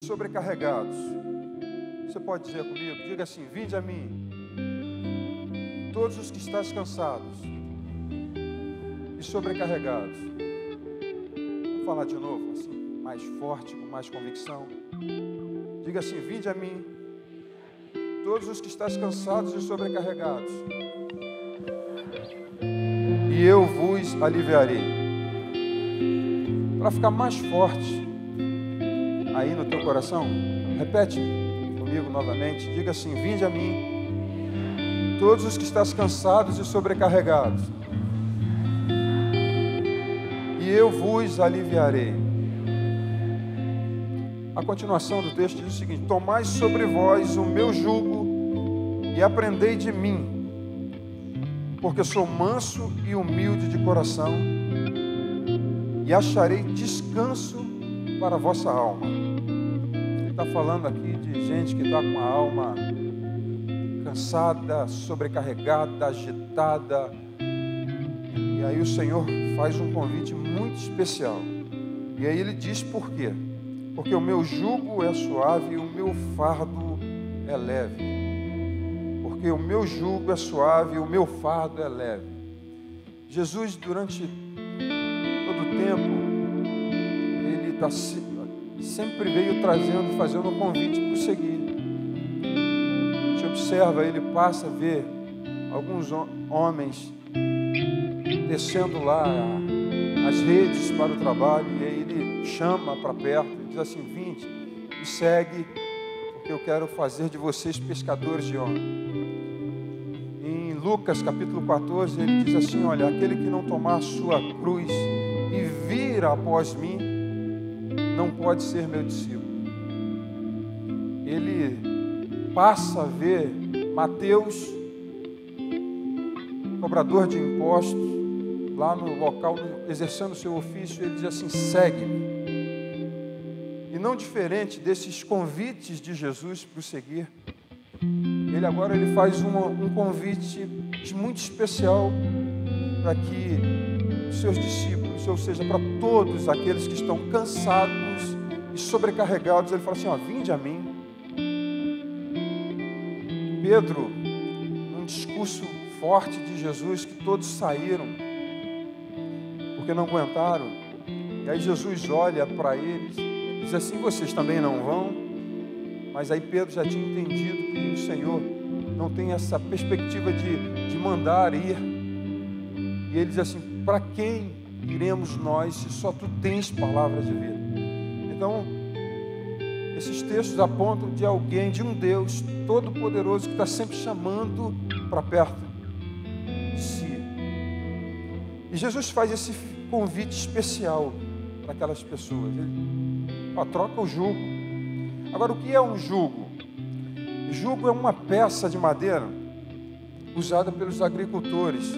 sobrecarregados. Você pode dizer comigo? Diga assim: vinde a mim, todos os que estáis cansados e sobrecarregados. Vamos falar de novo, assim, mais forte, com mais convicção. Diga assim: vinde a mim, todos os que estáis cansados e sobrecarregados, e eu vos aliviarei. Para ficar mais forte aí no teu coração, repete comigo novamente. Diga assim: vinde a mim, todos os que estáis cansados e sobrecarregados, e eu vos aliviarei. A continuação do texto diz o seguinte: tomai sobre vós o meu jugo e aprendei de mim, porque sou manso e humilde de coração, e acharei descanso para a vossa alma. Ele está falando aqui de gente que está com a alma cansada, sobrecarregada, agitada. E aí o Senhor faz um convite muito especial. E aí ele diz por quê? Porque o meu jugo é suave e o meu fardo é leve. Porque o meu jugo é suave e o meu fardo é leve. Jesus, durante todo o tempo, ele sempre veio fazendo um convite para o seguir. A gente observa, ele passa a ver alguns homens descendo lá as redes para o trabalho, e aí ele chama para perto e diz assim: vinde, me segue, porque eu quero fazer de vocês pescadores de homens. Em Lucas capítulo 14, ele diz assim: olha, aquele que não tomar a sua cruz e vir após mim, não pode ser meu discípulo. Ele passa a ver Mateus, cobrador de impostos, lá no local, exercendo o seu ofício. Ele diz assim: segue-me. E não diferente desses convites de Jesus para o seguir, ele agora faz um convite muito especial para que os seus discípulos, ou seja, para todos aqueles que estão cansados e sobrecarregados, ele fala assim: ó, vinde a mim. Pedro, num discurso forte de Jesus, que todos saíram porque não aguentaram, e aí Jesus olha para eles e diz assim: vocês também não vão? Mas aí Pedro já tinha entendido que o Senhor não tem essa perspectiva de mandar ir, e ele diz assim: para quem iremos nós se só tu tens palavra de vida? Então, esses textos apontam de alguém, de um Deus todo-poderoso que está sempre chamando para perto de si. E Jesus faz esse convite especial para aquelas pessoas. Ele troca o jugo. Agora, o que é um jugo? Jugo é uma peça de madeira usada pelos agricultores.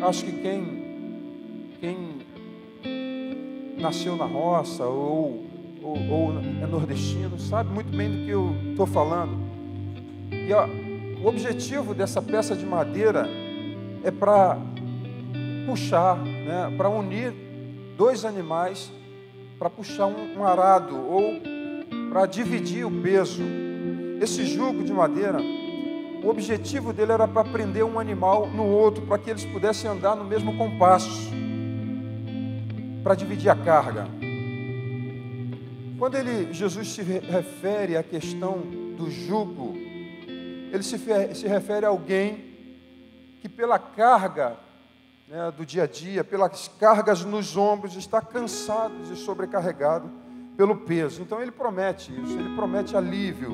Acho que quem nasceu na roça ou é nordestino sabe muito bem do que eu estou falando. E o objetivo dessa peça de madeira é para puxar, né, para unir dois animais, para puxar um arado ou para dividir o peso. Esse jugo de madeira, o objetivo dele era para prender um animal no outro, para que eles pudessem andar no mesmo compasso, para dividir a carga. Quando Jesus se refere à questão do jugo, ele se refere a alguém que pela carga, né, do dia a dia, pelas cargas nos ombros, está cansado e sobrecarregado pelo peso. Então ele promete isso, ele promete alívio.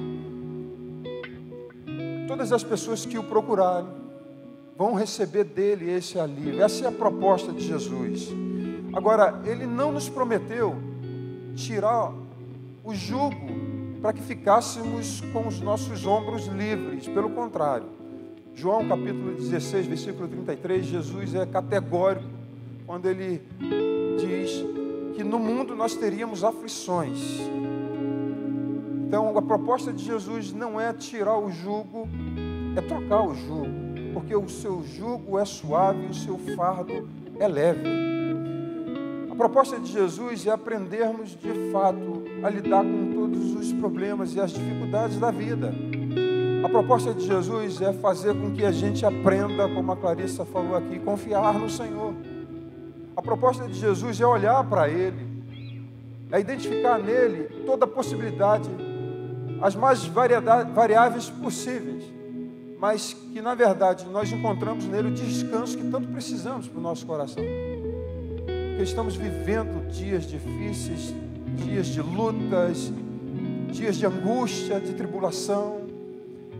Todas as pessoas que o procurarem vão receber dele esse alívio. Essa é a proposta de Jesus. Agora, ele não nos prometeu tirar o jugo para que ficássemos com os nossos ombros livres. Pelo contrário, João capítulo 16, versículo 33, Jesus é categórico quando ele diz que no mundo nós teríamos aflições. Então, a proposta de Jesus não é tirar o jugo, é trocar o jugo, porque o seu jugo é suave e o seu fardo é leve. A proposta de Jesus é aprendermos de fato a lidar com todos os problemas e as dificuldades da vida. A proposta de Jesus é fazer com que a gente aprenda, como a Clarissa falou aqui, confiar no Senhor. A proposta de Jesus é olhar para Ele, é identificar nele toda a possibilidade, as mais variáveis possíveis, mas que na verdade nós encontramos nele o descanso que tanto precisamos para o nosso coração. Porque estamos vivendo dias difíceis, dias de lutas, dias de angústia, de tribulação.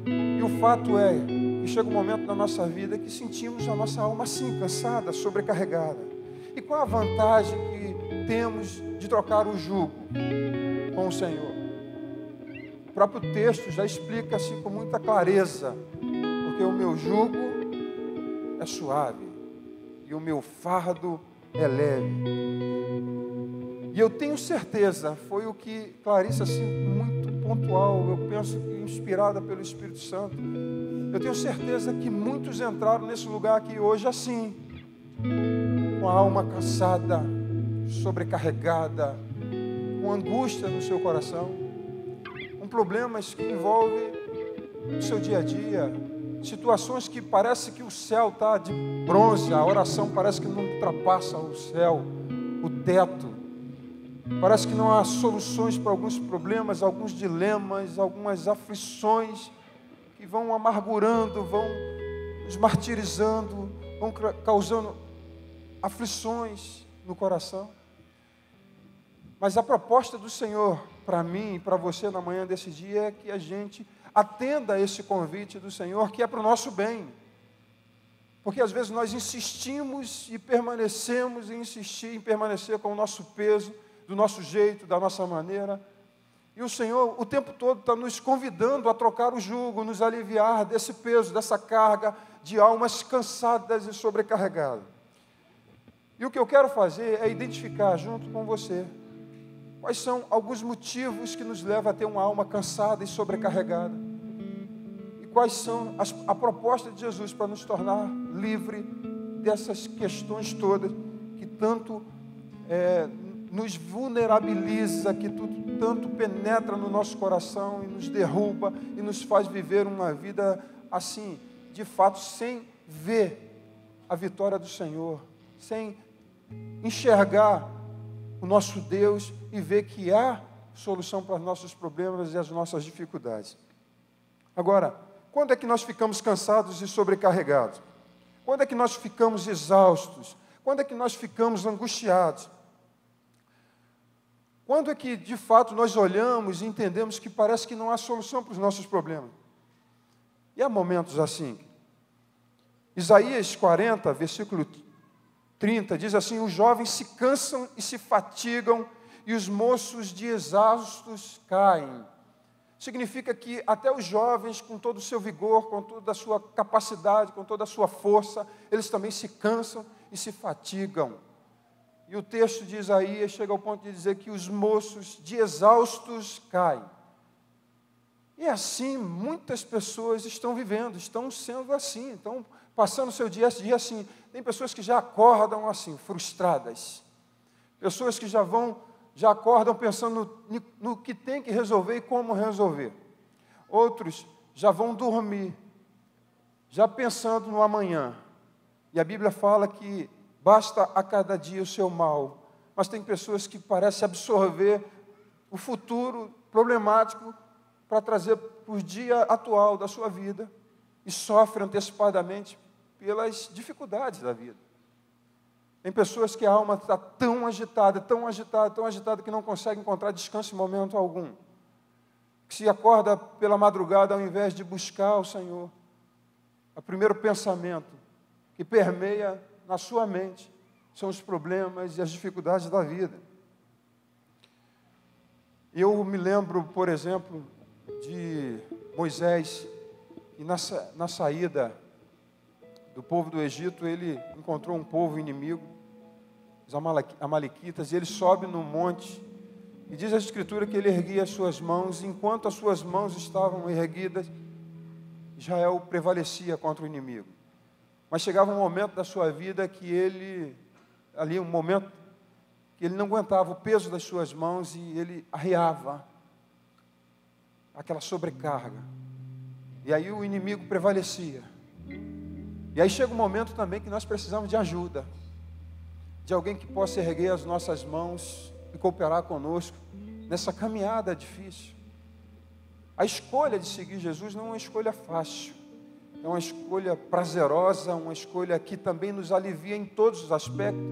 E o fato é que chega um momento na nossa vida que sentimos a nossa alma assim, cansada, sobrecarregada. E qual a vantagem que temos de trocar o jugo com o Senhor? O próprio texto já explica assim com muita clareza, porque o meu jugo é suave e o meu fardo é leve. E eu tenho certeza, foi o que Clarissa, assim, muito pontual, eu penso que inspirada pelo Espírito Santo, eu tenho certeza que muitos entraram nesse lugar aqui hoje assim, com a alma cansada, sobrecarregada, com angústia no seu coração, com problemas que envolvem o seu dia a dia, situações que parece que o céu está de bronze, a oração parece que não ultrapassa o céu, o teto. Parece que não há soluções para alguns problemas, alguns dilemas, algumas aflições que vão amargurando, vão nos martirizando, vão causando aflições no coração. Mas a proposta do Senhor para mim e para você na manhã desse dia é que a gente atenda a esse convite do Senhor, que é para o nosso bem. Porque às vezes nós insistimos e permanecemos em insistir em permanecer com o nosso peso, do nosso jeito, da nossa maneira. E o Senhor o tempo todo está nos convidando a trocar o jugo, nos aliviar desse peso, dessa carga de almas cansadas e sobrecarregadas. E o que eu quero fazer é identificar junto com você quais são alguns motivos que nos levam a ter uma alma cansada e sobrecarregada. E quais são a proposta de Jesus para nos tornar livre dessas questões todas que tanto nos vulnerabiliza, que tanto penetra no nosso coração e nos derruba e nos faz viver uma vida assim, de fato, sem ver a vitória do Senhor, sem enxergar o nosso Deus e ver que há solução para os nossos problemas e as nossas dificuldades. Agora, quando é que nós ficamos cansados e sobrecarregados? Quando é que nós ficamos exaustos? Quando é que nós ficamos angustiados? Quando é que, de fato, nós olhamos e entendemos que parece que não há solução para os nossos problemas? E há momentos assim. Isaías 40, versículo 30, diz assim: os jovens se cansam e se fatigam, e os moços de exaustos caem. Significa que até os jovens, com todo o seu vigor, com toda a sua capacidade, com toda a sua força, eles também se cansam e se fatigam. E o texto de Isaías chega ao ponto de dizer que os moços de exaustos caem. E assim, muitas pessoas estão vivendo, estão sendo assim, estão passando o seu dia a dia assim. Tem pessoas que já acordam assim, frustradas. Pessoas que já acordam pensando no que tem que resolver e como resolver. Outros já vão dormir, já pensando no amanhã. E a Bíblia fala que basta a cada dia o seu mal. Mas tem pessoas que parecem absorver o futuro problemático para trazer para o dia atual da sua vida e sofrem antecipadamente pelas dificuldades da vida. Tem pessoas que a alma está tão agitada, tão agitada, tão agitada que não consegue encontrar descanso em momento algum. Que se acorda pela madrugada ao invés de buscar o Senhor. O primeiro pensamento que permeia na sua mente são os problemas e as dificuldades da vida. Eu me lembro, por exemplo, de Moisés, e na saída do povo do Egito, ele encontrou um povo inimigo, os amalequitas, e ele sobe no monte, e diz a Escritura que ele erguia as suas mãos, e enquanto as suas mãos estavam erguidas, Israel prevalecia contra o inimigo. Mas chegava um momento da sua vida que um momento que ele não aguentava o peso das suas mãos e ele arriava. aquela sobrecarga. E aí o inimigo prevalecia. E aí chega um momento também que nós precisamos de ajuda, de alguém que possa erguer as nossas mãos e cooperar conosco nessa caminhada difícil. A escolha de seguir Jesus não é uma escolha fácil, é uma escolha prazerosa, uma escolha que também nos alivia em todos os aspectos,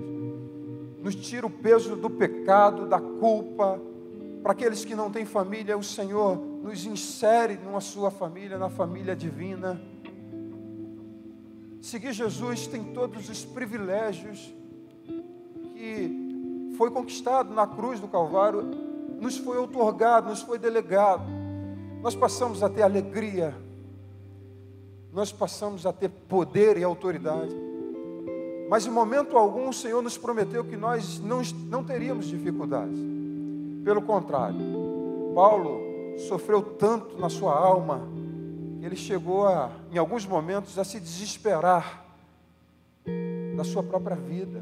nos tira o peso do pecado, da culpa. Para aqueles que não têm família, o Senhor nos insere numa sua família, na família divina. Seguir Jesus tem todos os privilégios que foi conquistado na cruz do Calvário, nos foi outorgado, nos foi delegado. Nós passamos a ter alegria, nós passamos a ter poder e autoridade, mas em momento algum o Senhor nos prometeu que nós não teríamos dificuldades. Pelo contrário, Paulo sofreu tanto na sua alma, que ele chegou em alguns momentos a se desesperar da sua própria vida.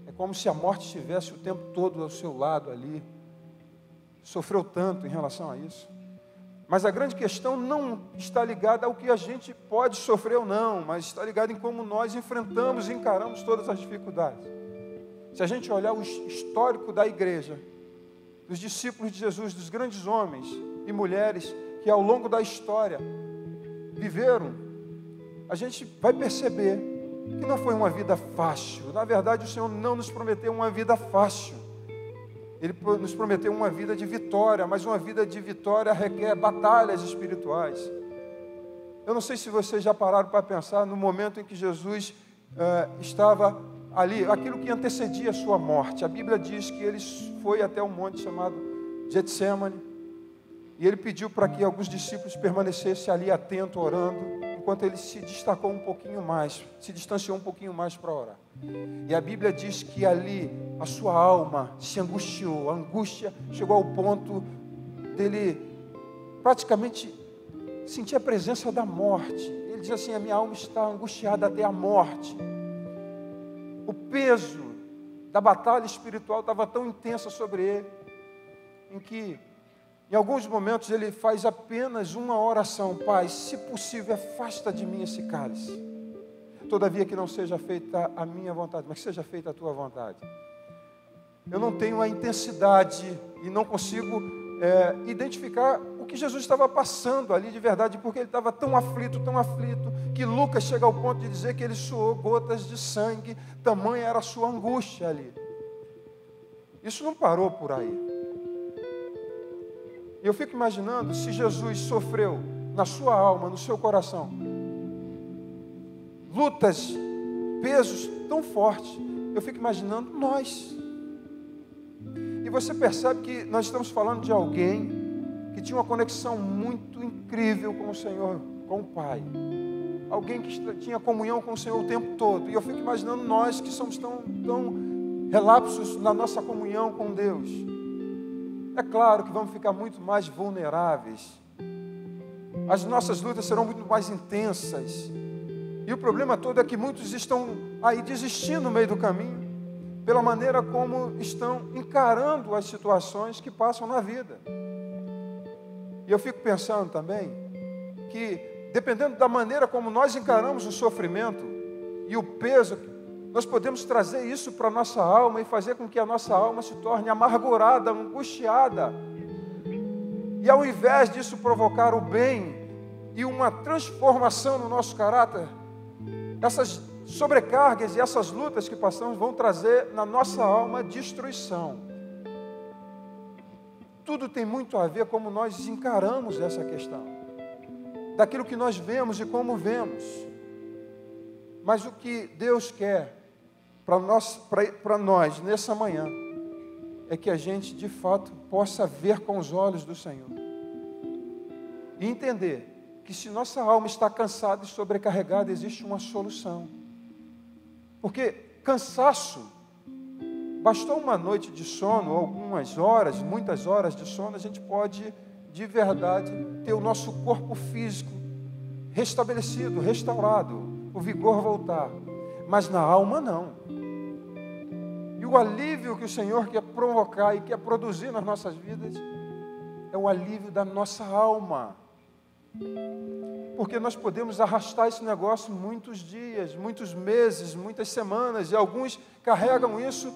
É como se a morte estivesse o tempo todo ao seu lado ali. Sofreu tanto em relação a isso. Mas a grande questão não está ligada ao que a gente pode sofrer ou não, mas está ligada em como nós enfrentamos e encaramos todas as dificuldades. Se a gente olhar o histórico da igreja, dos discípulos de Jesus, dos grandes homens e mulheres que ao longo da história viveram, a gente vai perceber que não foi uma vida fácil. Na verdade, o Senhor não nos prometeu uma vida fácil. Ele nos prometeu uma vida de vitória, mas uma vida de vitória requer batalhas espirituais. Eu não sei se vocês já pararam para pensar no momento em que Jesus estava ali, aquilo que antecedia a sua morte. A Bíblia diz que ele foi até um monte chamado Getsemane, e ele pediu para que alguns discípulos permanecessem ali atentos, orando, enquanto ele se destacou um pouquinho mais, se distanciou um pouquinho mais para orar. E a Bíblia diz que ali a sua alma se angustiou, a angústia chegou ao ponto dele praticamente sentir a presença da morte. Ele diz assim: a minha alma está angustiada até a morte. O peso da batalha espiritual estava tão intensa sobre ele, em que em alguns momentos ele faz apenas uma oração: Pai, se possível, afasta de mim esse cálice. Todavia que não seja feita a minha vontade, mas que seja feita a tua vontade. Eu não tenho a intensidade e não consigo identificar o que Jesus estava passando ali de verdade, porque ele estava tão aflito, que Lucas chega ao ponto de dizer que ele suou gotas de sangue, tamanha era a sua angústia ali. Isso não parou por aí. E eu fico imaginando, se Jesus sofreu na sua alma, no seu coração, lutas, pesos tão fortes, eu fico imaginando nós. E você percebe que nós estamos falando de alguém que tinha uma conexão muito incrível com o Senhor, com o Pai. Alguém que tinha comunhão com o Senhor o tempo todo. E eu fico imaginando nós que somos tão relapsos na nossa comunhão com Deus. É claro que vamos ficar muito mais vulneráveis. As nossas lutas serão muito mais intensas. E o problema todo é que muitos estão aí desistindo no meio do caminho, pela maneira como estão encarando as situações que passam na vida. E eu fico pensando também que, dependendo da maneira como nós encaramos o sofrimento e o peso, nós podemos trazer isso para a nossa alma e fazer com que a nossa alma se torne amargurada, angustiada. E ao invés disso provocar o bem e uma transformação no nosso caráter, essas sobrecargas e essas lutas que passamos vão trazer na nossa alma destruição. Tudo tem muito a ver como nós encaramos essa questão, daquilo que nós vemos e como vemos. Mas o que Deus quer para nós nessa manhã é que a gente de fato possa ver com os olhos do Senhor e entender que se nossa alma está cansada e sobrecarregada, existe uma solução. Porque cansaço, bastou uma noite de sono, algumas horas, muitas horas de sono, a gente pode de verdade ter o nosso corpo físico restabelecido, restaurado, o vigor voltar, mas na alma não. E o alívio que o Senhor quer provocar e quer produzir nas nossas vidas é o alívio da nossa alma. Porque nós podemos arrastar esse negócio muitos dias, muitos meses, muitas semanas, e alguns carregam isso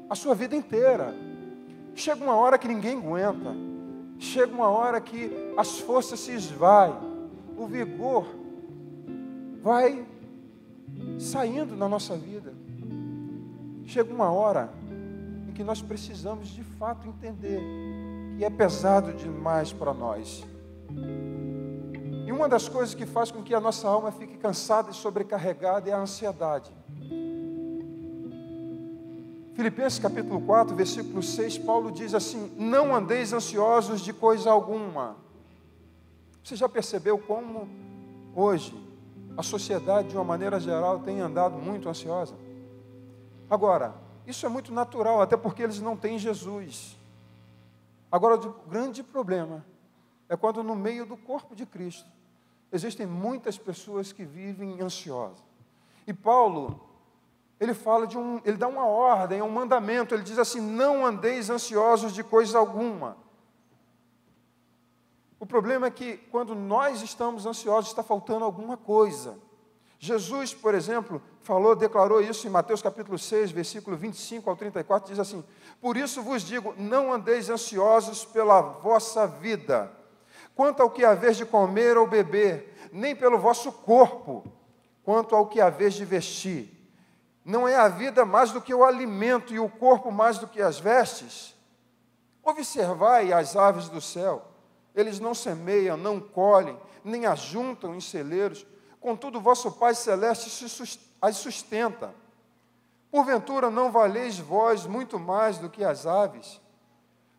a sua vida inteira. Chega uma hora que ninguém aguenta, chega uma hora que as forças se esvaem, o vigor vai saindo na nossa vida. Chega uma hora em que nós precisamos de fato entender que é pesado demais para nós. E uma das coisas que faz com que a nossa alma fique cansada e sobrecarregada é a ansiedade. Filipenses capítulo 4, versículo 6, Paulo diz assim: não andeis ansiosos de coisa alguma. Você já percebeu como hoje a sociedade, de uma maneira geral, tem andado muito ansiosa? Agora, isso é muito natural, até porque eles não têm Jesus. Agora, o grande problema é quando no meio do corpo de Cristo existem muitas pessoas que vivem ansiosas. E Paulo, ele dá uma ordem, um mandamento, ele diz assim: não andeis ansiosos de coisa alguma. O problema é que quando nós estamos ansiosos, está faltando alguma coisa. Jesus, por exemplo, declarou isso em Mateus capítulo 6, versículo 25 ao 34, diz assim: por isso vos digo, não andeis ansiosos pela vossa vida, quanto ao que haveis de comer ou beber, nem pelo vosso corpo, quanto ao que haveis de vestir. Não é a vida mais do que o alimento, e o corpo mais do que as vestes? Observai as aves do céu, eles não semeiam, não colhem, nem ajuntam em celeiros, contudo vosso Pai Celeste as sustenta. Porventura não valeis vós muito mais do que as aves?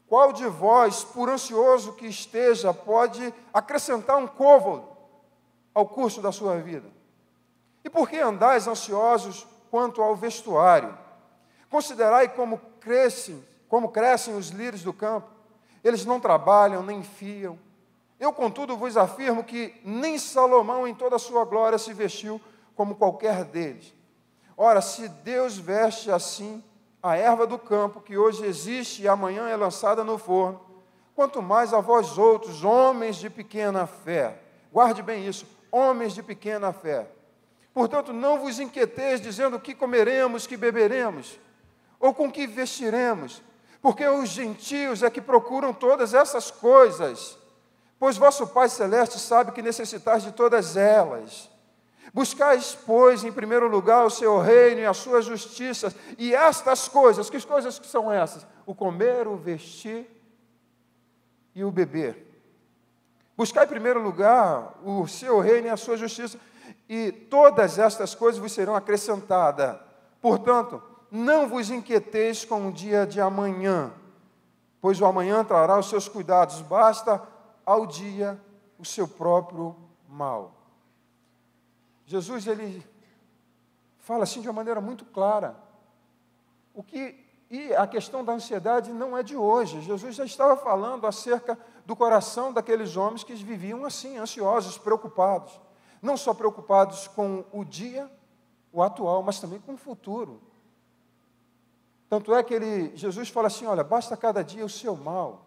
Qual de vós, por ansioso que esteja, pode acrescentar um côvado ao curso da sua vida? E por que andais ansiosos quanto ao vestuário? Considerai como crescem os lírios do campo. Eles não trabalham, nem fiam. Eu, contudo, vos afirmo que nem Salomão, em toda a sua glória, se vestiu como qualquer deles. Ora, se Deus veste assim a erva do campo, que hoje existe e amanhã é lançada no forno, quanto mais a vós outros, homens de pequena fé. Guarde bem isso, homens de pequena fé. Portanto, não vos inquieteis dizendo que comeremos, que beberemos, ou com que vestiremos, porque os gentios é que procuram todas essas coisas, pois vosso Pai Celeste sabe que necessitais de todas elas. Buscais, pois, em primeiro lugar o seu reino e a sua justiça, e estas coisas, que coisas que são essas? O comer, o vestir e o beber. Buscai em primeiro lugar o seu reino e a sua justiça, e todas estas coisas vos serão acrescentadas. Portanto, não vos inquieteis com o dia de amanhã, pois o amanhã trará os seus cuidados, basta ao dia o seu próprio mal. Jesus, ele fala assim de uma maneira muito clara. E a questão da ansiedade não é de hoje. Jesus já estava falando acerca do coração daqueles homens que viviam assim, ansiosos, preocupados. Não só preocupados com o dia, o atual, mas também com o futuro. Tanto é que Jesus fala assim, olha, basta cada dia o seu mal.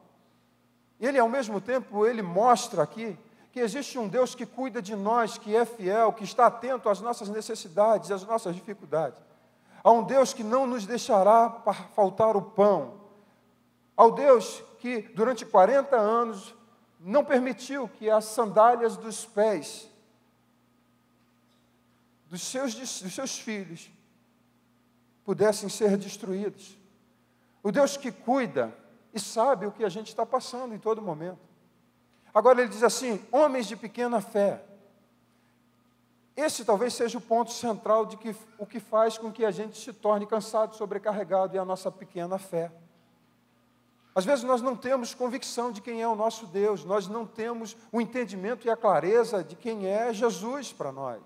Ele, ao mesmo tempo, ele mostra aqui que existe um Deus que cuida de nós, que é fiel, que está atento às nossas necessidades, às nossas dificuldades. Há um Deus que não nos deixará faltar o pão. Há um Deus que, durante 40 anos, não permitiu que as sandálias dos pés dos seus filhos pudessem ser destruídos. O Deus que cuida e sabe o que a gente está passando em todo momento. Agora ele diz assim, homens de pequena fé. Esse talvez seja o ponto central de que o que faz com que a gente se torne cansado, sobrecarregado, é a nossa pequena fé. Às vezes nós não temos convicção de quem é o nosso Deus, nós não temos o entendimento e a clareza de quem é Jesus para nós.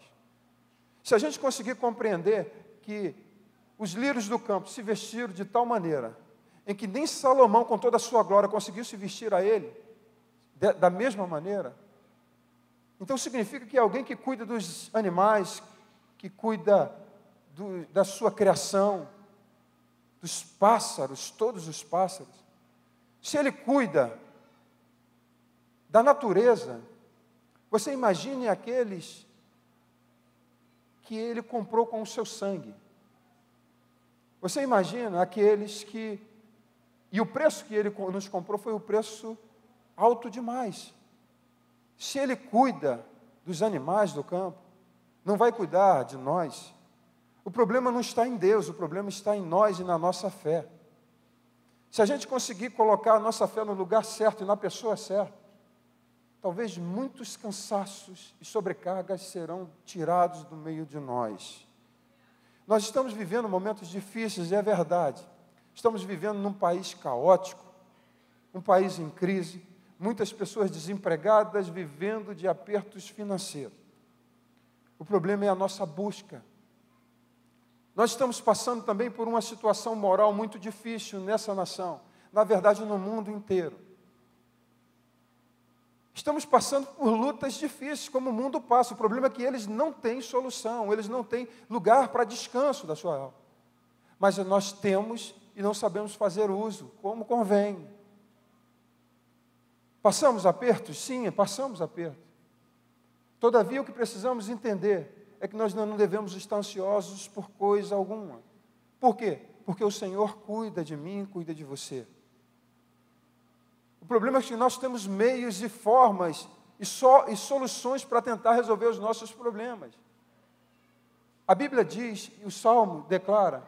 Se a gente conseguir compreender que os lírios do campo se vestiram de tal maneira, em que nem Salomão, com toda a sua glória, conseguiu se vestir a ele, da mesma maneira, então significa que alguém que cuida dos animais, que cuida da sua criação, dos pássaros, todos os pássaros, se ele cuida da natureza, você imagine aqueles que ele comprou com o seu sangue. Você imagina aqueles que... E o preço que ele nos comprou foi o preço alto demais. Se ele cuida dos animais do campo, não vai cuidar de nós. O problema não está em Deus, o problema está em nós e na nossa fé. Se a gente conseguir colocar a nossa fé no lugar certo e na pessoa certa, talvez muitos cansaços e sobrecargas serão tirados do meio de nós. Nós estamos vivendo momentos difíceis, é verdade. Estamos vivendo num país caótico, um país em crise, muitas pessoas desempregadas, vivendo de apertos financeiros. O problema é a nossa busca. Nós estamos passando também por uma situação moral muito difícil nessa nação, na verdade no mundo inteiro. Estamos passando por lutas difíceis, como o mundo passa. O problema é que eles não têm solução, eles não têm lugar para descanso da sua alma. Mas nós temos e não sabemos fazer uso, como convém. Passamos apertos? Sim, passamos apertos. Todavia, o que precisamos entender é que nós não devemos estar ansiosos por coisa alguma. Por quê? Porque o Senhor cuida de mim, cuida de você. O problema é que nós temos meios e formas e soluções para tentar resolver os nossos problemas. A Bíblia diz, e o Salmo declara,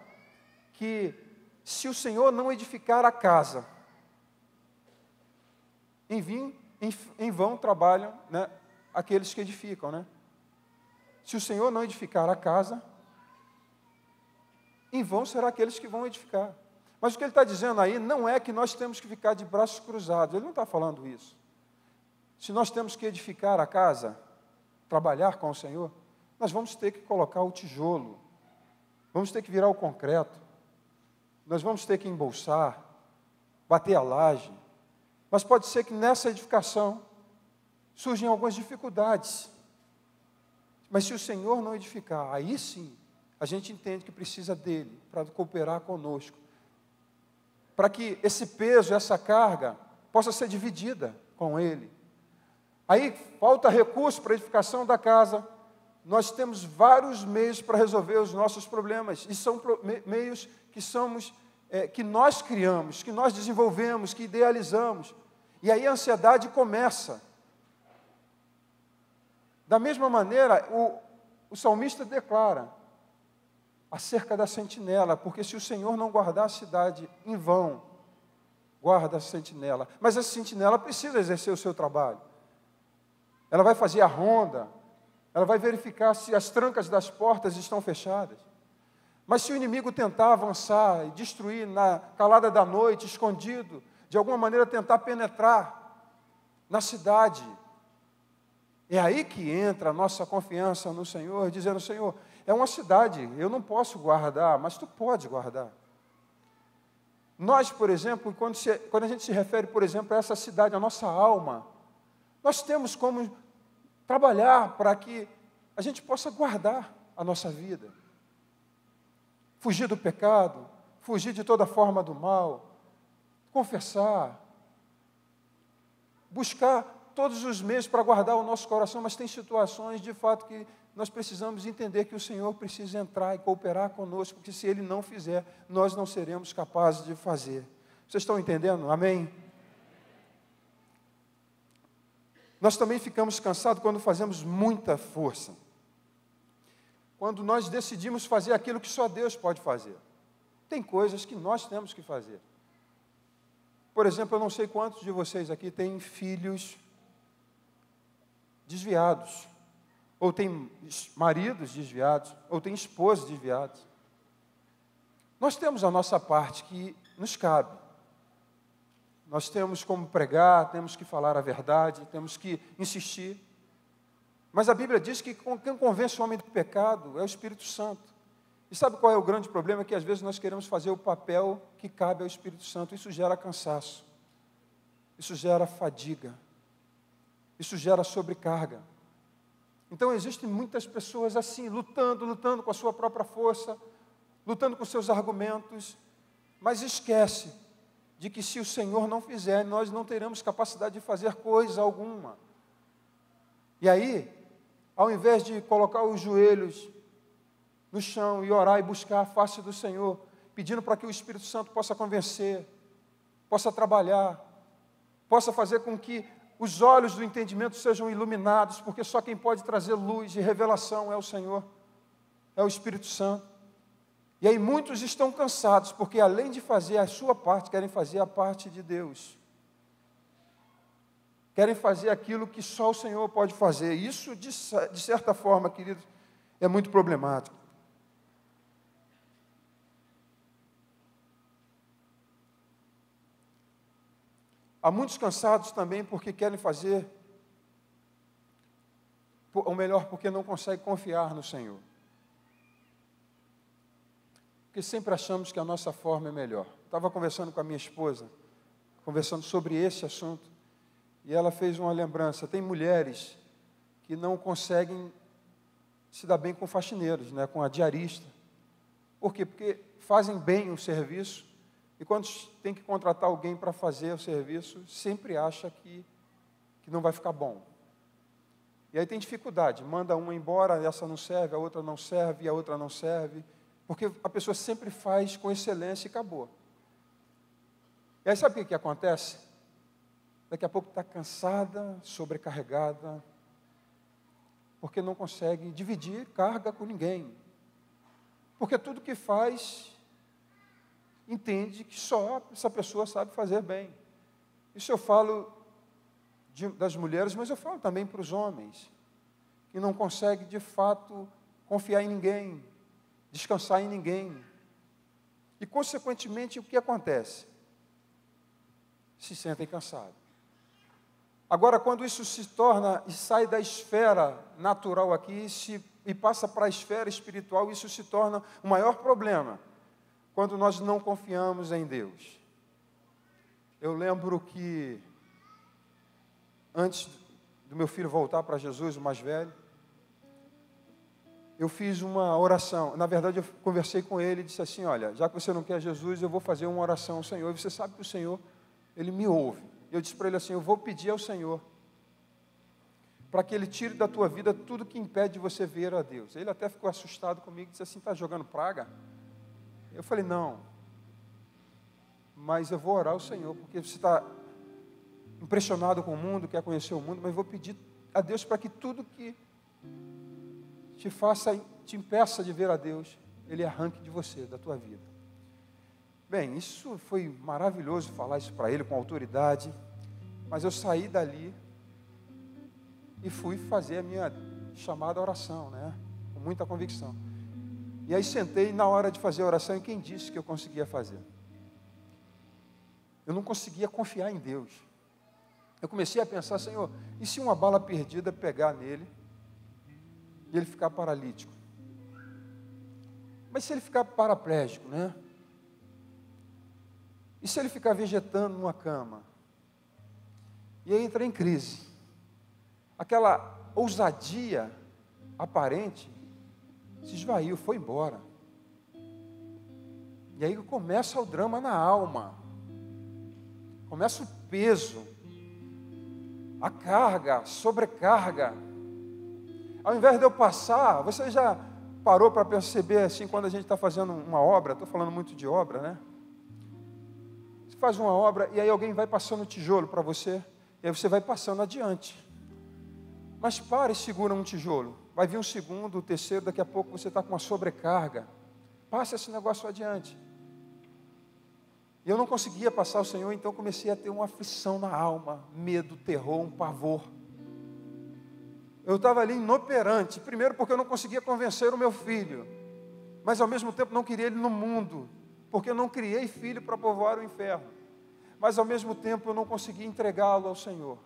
que se o Senhor não edificar a casa, em vão trabalham, né, aqueles que edificam, né? Se o Senhor não edificar a casa, em vão será aqueles que vão edificar. Mas o que ele está dizendo aí não é que nós temos que ficar de braços cruzados. Ele não está falando isso. Se nós temos que edificar a casa, trabalhar com o Senhor, nós vamos ter que colocar o tijolo, vamos ter que virar o concreto, nós vamos ter que embolsar, bater a laje. Mas pode ser que nessa edificação surgem algumas dificuldades. Mas se o Senhor não edificar, aí sim, a gente entende que precisa dele para cooperar conosco, para que esse peso, essa carga, possa ser dividida com ele. Aí falta recurso para a edificação da casa, nós temos vários meios para resolver os nossos problemas, e são meios que nós criamos, que nós desenvolvemos, que idealizamos, e aí a ansiedade começa. Da mesma maneira, o salmista declara acerca da sentinela, porque se o Senhor não guardar a cidade, em vão guarda a sentinela. Mas a sentinela precisa exercer o seu trabalho. Ela vai fazer a ronda, ela vai verificar se as trancas das portas estão fechadas. Mas se o inimigo tentar avançar e destruir na calada da noite, escondido, de alguma maneira tentar penetrar na cidade, é aí que entra a nossa confiança no Senhor, dizendo: Senhor, é uma cidade, eu não posso guardar, mas Tu pode guardar. Nós, por exemplo, quando a gente se refere, por exemplo, a essa cidade, a nossa alma, nós temos como trabalhar para que a gente possa guardar a nossa vida. Fugir do pecado, fugir de toda forma do mal, confessar, buscar todos os meios para guardar o nosso coração, mas tem situações, de fato, que nós precisamos entender que o Senhor precisa entrar e cooperar conosco, porque se Ele não fizer, nós não seremos capazes de fazer. Vocês estão entendendo? Amém? Nós também ficamos cansados quando fazemos muita força. Quando nós decidimos fazer aquilo que só Deus pode fazer. Tem coisas que nós temos que fazer. Por exemplo, eu não sei quantos de vocês aqui têm filhos desviados, ou tem maridos desviados, ou tem esposas desviadas. Nós temos a nossa parte que nos cabe. Nós temos como pregar, temos que falar a verdade, temos que insistir. Mas a Bíblia diz que quem convence o homem do pecado é o Espírito Santo. E sabe qual é o grande problema? Que às vezes nós queremos fazer o papel que cabe ao Espírito Santo. Isso gera cansaço, isso gera fadiga, isso gera sobrecarga. Então existem muitas pessoas assim, lutando com a sua própria força, lutando com seus argumentos, mas esquece de que se o Senhor não fizer, nós não teremos capacidade de fazer coisa alguma. E aí, ao invés de colocar os joelhos no chão e orar e buscar a face do Senhor, pedindo para que o Espírito Santo possa convencer, possa trabalhar, possa fazer com que os olhos do entendimento sejam iluminados, porque só quem pode trazer luz e revelação é o Senhor, é o Espírito Santo. E aí muitos estão cansados, porque além de fazer a sua parte, querem fazer a parte de Deus. Querem fazer aquilo que só o Senhor pode fazer. Isso, de certa forma, queridos, é muito problemático. Há muitos cansados também porque querem fazer, ou melhor, porque não conseguem confiar no Senhor. Porque sempre achamos que a nossa forma é melhor. Estava conversando com a minha esposa, conversando sobre esse assunto, e ela fez uma lembrança. Tem mulheres que não conseguem se dar bem com faxineiros, né, com a diarista. Por quê? Porque fazem bem o serviço, e quando tem que contratar alguém para fazer o serviço, sempre acha que não vai ficar bom. E aí tem dificuldade, manda uma embora, essa não serve, a outra não serve, e a outra não serve, porque a pessoa sempre faz com excelência e acabou. E aí sabe o que acontece? Daqui a pouco está cansada, sobrecarregada, porque não consegue dividir carga com ninguém. Porque tudo que faz, entende que só essa pessoa sabe fazer bem. Isso eu falo das mulheres, mas eu falo também para os homens, que não conseguem de fato confiar em ninguém, descansar em ninguém. E consequentemente o que acontece? Se sentem cansados. Agora, quando isso se torna e sai da esfera natural aqui e passa para a esfera espiritual, isso se torna o maior problema, quando nós não confiamos em Deus. Eu lembro que, antes do meu filho voltar para Jesus, o mais velho, eu fiz uma oração. Na verdade, eu conversei com ele e disse assim, olha, já que você não quer Jesus, eu vou fazer uma oração ao Senhor. E você sabe que o Senhor, Ele me ouve. Eu disse para ele assim, eu vou pedir ao Senhor para que Ele tire da tua vida tudo que impede de você ver a Deus. Ele até ficou assustado comigo, disse assim, está jogando praga? Eu falei, não, mas eu vou orar ao Senhor, porque você está impressionado com o mundo, quer conhecer o mundo, mas eu vou pedir a Deus para que tudo que te impeça de ver a Deus, Ele arranque de você, da tua vida. Bem, isso foi maravilhoso falar isso para ele com autoridade, mas eu saí dali e fui fazer a minha chamada oração, né? Com muita convicção. E aí sentei na hora de fazer a oração, e quem disse que eu conseguia fazer? Eu não conseguia confiar em Deus. Eu comecei a pensar, Senhor, e se uma bala perdida pegar nele e ele ficar paralítico? Mas se ele ficar paraplégico, né? E se ele ficar vegetando numa cama? E aí entra em crise. Aquela ousadia aparente se esvaiu, foi embora. E aí começa o drama na alma. Começa o peso, a carga, a sobrecarga. Ao invés de eu passar, você já parou para perceber assim, quando a gente está fazendo uma obra, estou falando muito de obra, né? Você faz uma obra e aí alguém vai passando tijolo para você, e aí você vai passando adiante. Mas para e segura um tijolo. Vai vir um segundo, o terceiro, daqui a pouco você está com uma sobrecarga. Passa esse negócio adiante. E eu não conseguia passar o Senhor, então comecei a ter uma aflição na alma, medo, terror, um pavor. Eu estava ali inoperante, primeiro porque eu não conseguia convencer o meu filho, mas ao mesmo tempo não queria ele no mundo, porque eu não criei filho para povoar o inferno, mas ao mesmo tempo eu não conseguia entregá-lo ao Senhor.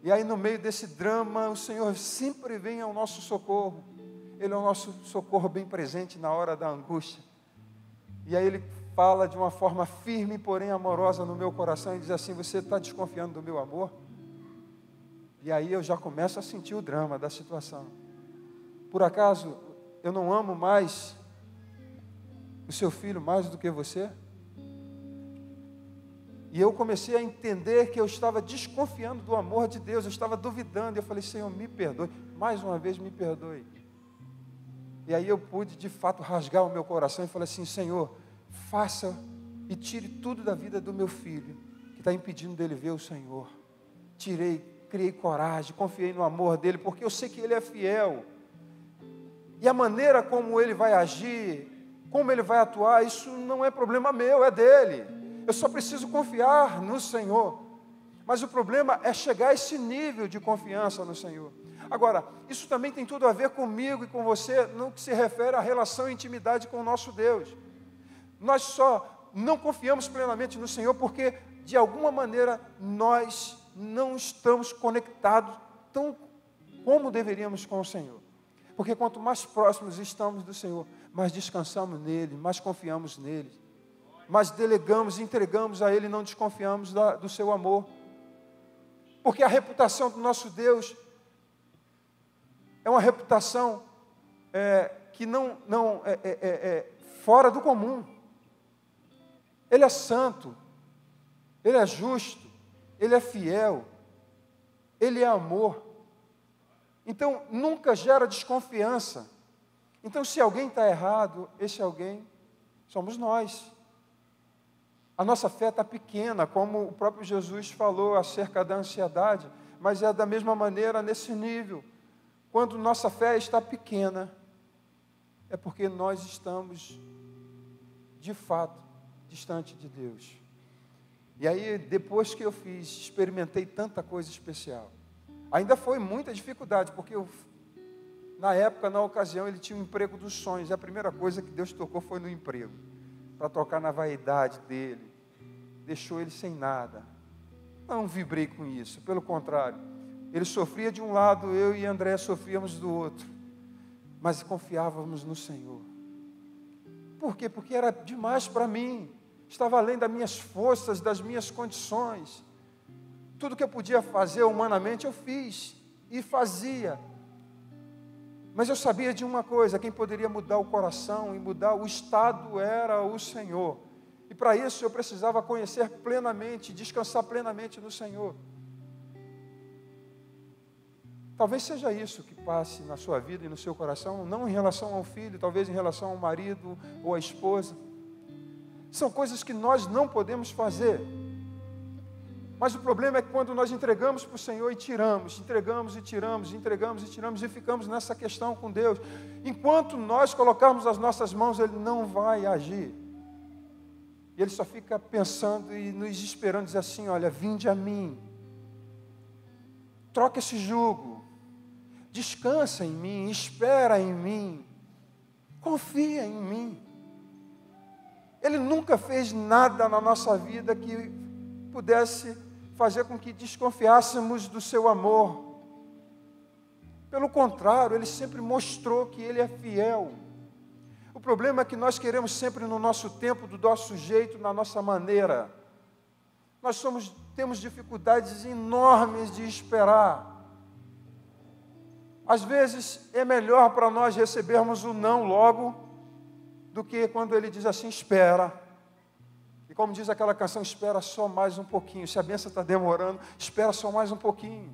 E aí no meio desse drama, o Senhor sempre vem ao nosso socorro. Ele é o nosso socorro bem presente na hora da angústia. E aí Ele fala de uma forma firme, porém amorosa no meu coração, e diz assim, você está desconfiando do meu amor? E aí eu já começo a sentir o drama da situação. Por acaso, eu não amo mais o seu filho mais do que você? E eu comecei a entender que eu estava desconfiando do amor de Deus, eu estava duvidando. E eu falei, Senhor, me perdoe, mais uma vez me perdoe. E aí eu pude, de fato, rasgar o meu coração e falei assim, Senhor, faça e tire tudo da vida do meu filho, que está impedindo dele ver o Senhor. Criei coragem, confiei no amor dele, porque eu sei que ele é fiel. E a maneira como ele vai agir, como ele vai atuar, isso não é problema meu, é dele. Eu só preciso confiar no Senhor. Mas o problema é chegar a esse nível de confiança no Senhor. Agora, isso também tem tudo a ver comigo e com você, no que se refere à relação e intimidade com o nosso Deus. Nós só não confiamos plenamente no Senhor porque, de alguma maneira, nós não estamos conectados tão como deveríamos com o Senhor. Porque quanto mais próximos estamos do Senhor, mais descansamos nele, mais confiamos nele, mais delegamos, entregamos a ele e não desconfiamos do seu amor. Porque a reputação do nosso Deus é uma reputação que não é fora do comum. Ele é santo, ele é justo, ele é fiel, ele é amor. Então, nunca gera desconfiança. Então, se alguém está errado, esse alguém somos nós. A nossa fé está pequena, como o próprio Jesus falou acerca da ansiedade, mas é da mesma maneira nesse nível. Quando nossa fé está pequena, é porque nós estamos, de fato, distante de Deus. E aí, depois que eu experimentei tanta coisa especial. Ainda foi muita dificuldade, porque na época, na ocasião, ele tinha um emprego dos sonhos. E a primeira coisa que Deus tocou foi no emprego, para tocar na vaidade dele. Deixou ele sem nada. Não vibrei com isso, pelo contrário. Ele sofria de um lado, eu e André sofríamos do outro. Mas confiávamos no Senhor. Por quê? Porque era demais para mim. Estava além das minhas forças, das minhas condições. Tudo que eu podia fazer humanamente, eu fiz e fazia. Mas eu sabia de uma coisa, quem poderia mudar o coração e mudar o estado era o Senhor. E para isso eu precisava conhecer plenamente, descansar plenamente no Senhor. Talvez seja isso que passe na sua vida e no seu coração, não em relação ao filho, talvez em relação ao marido ou à esposa. São coisas que nós não podemos fazer. Mas o problema é que quando nós entregamos para o Senhor e tiramos, entregamos e tiramos, entregamos e tiramos e ficamos nessa questão com Deus, enquanto nós colocarmos as nossas mãos, Ele não vai agir. E Ele só fica pensando e nos esperando, diz assim, olha, vinde a mim, troca esse jugo, descansa em mim, espera em mim, confia em mim. Ele nunca fez nada na nossa vida que pudesse fazer com que desconfiássemos do seu amor. Pelo contrário, Ele sempre mostrou que Ele é fiel. O problema é que nós queremos sempre no nosso tempo, do nosso jeito, na nossa maneira. Nós temos dificuldades enormes de esperar. Às vezes é melhor para nós recebermos o não logo, do que quando Ele diz assim, espera. E como diz aquela canção, espera só mais um pouquinho. Se a bênção está demorando, espera só mais um pouquinho.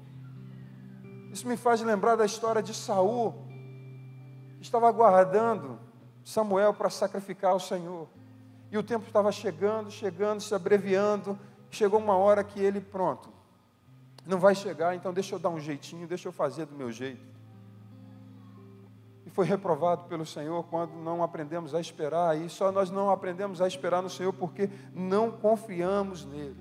Isso me faz lembrar da história de Saul, que estava aguardando Samuel para sacrificar ao Senhor. E o tempo estava chegando, se abreviando. Chegou uma hora que ele, pronto, não vai chegar, então deixa eu dar um jeitinho, deixa eu fazer do meu jeito. E foi reprovado pelo Senhor quando não aprendemos a esperar. E só nós não aprendemos a esperar no Senhor porque não confiamos nele.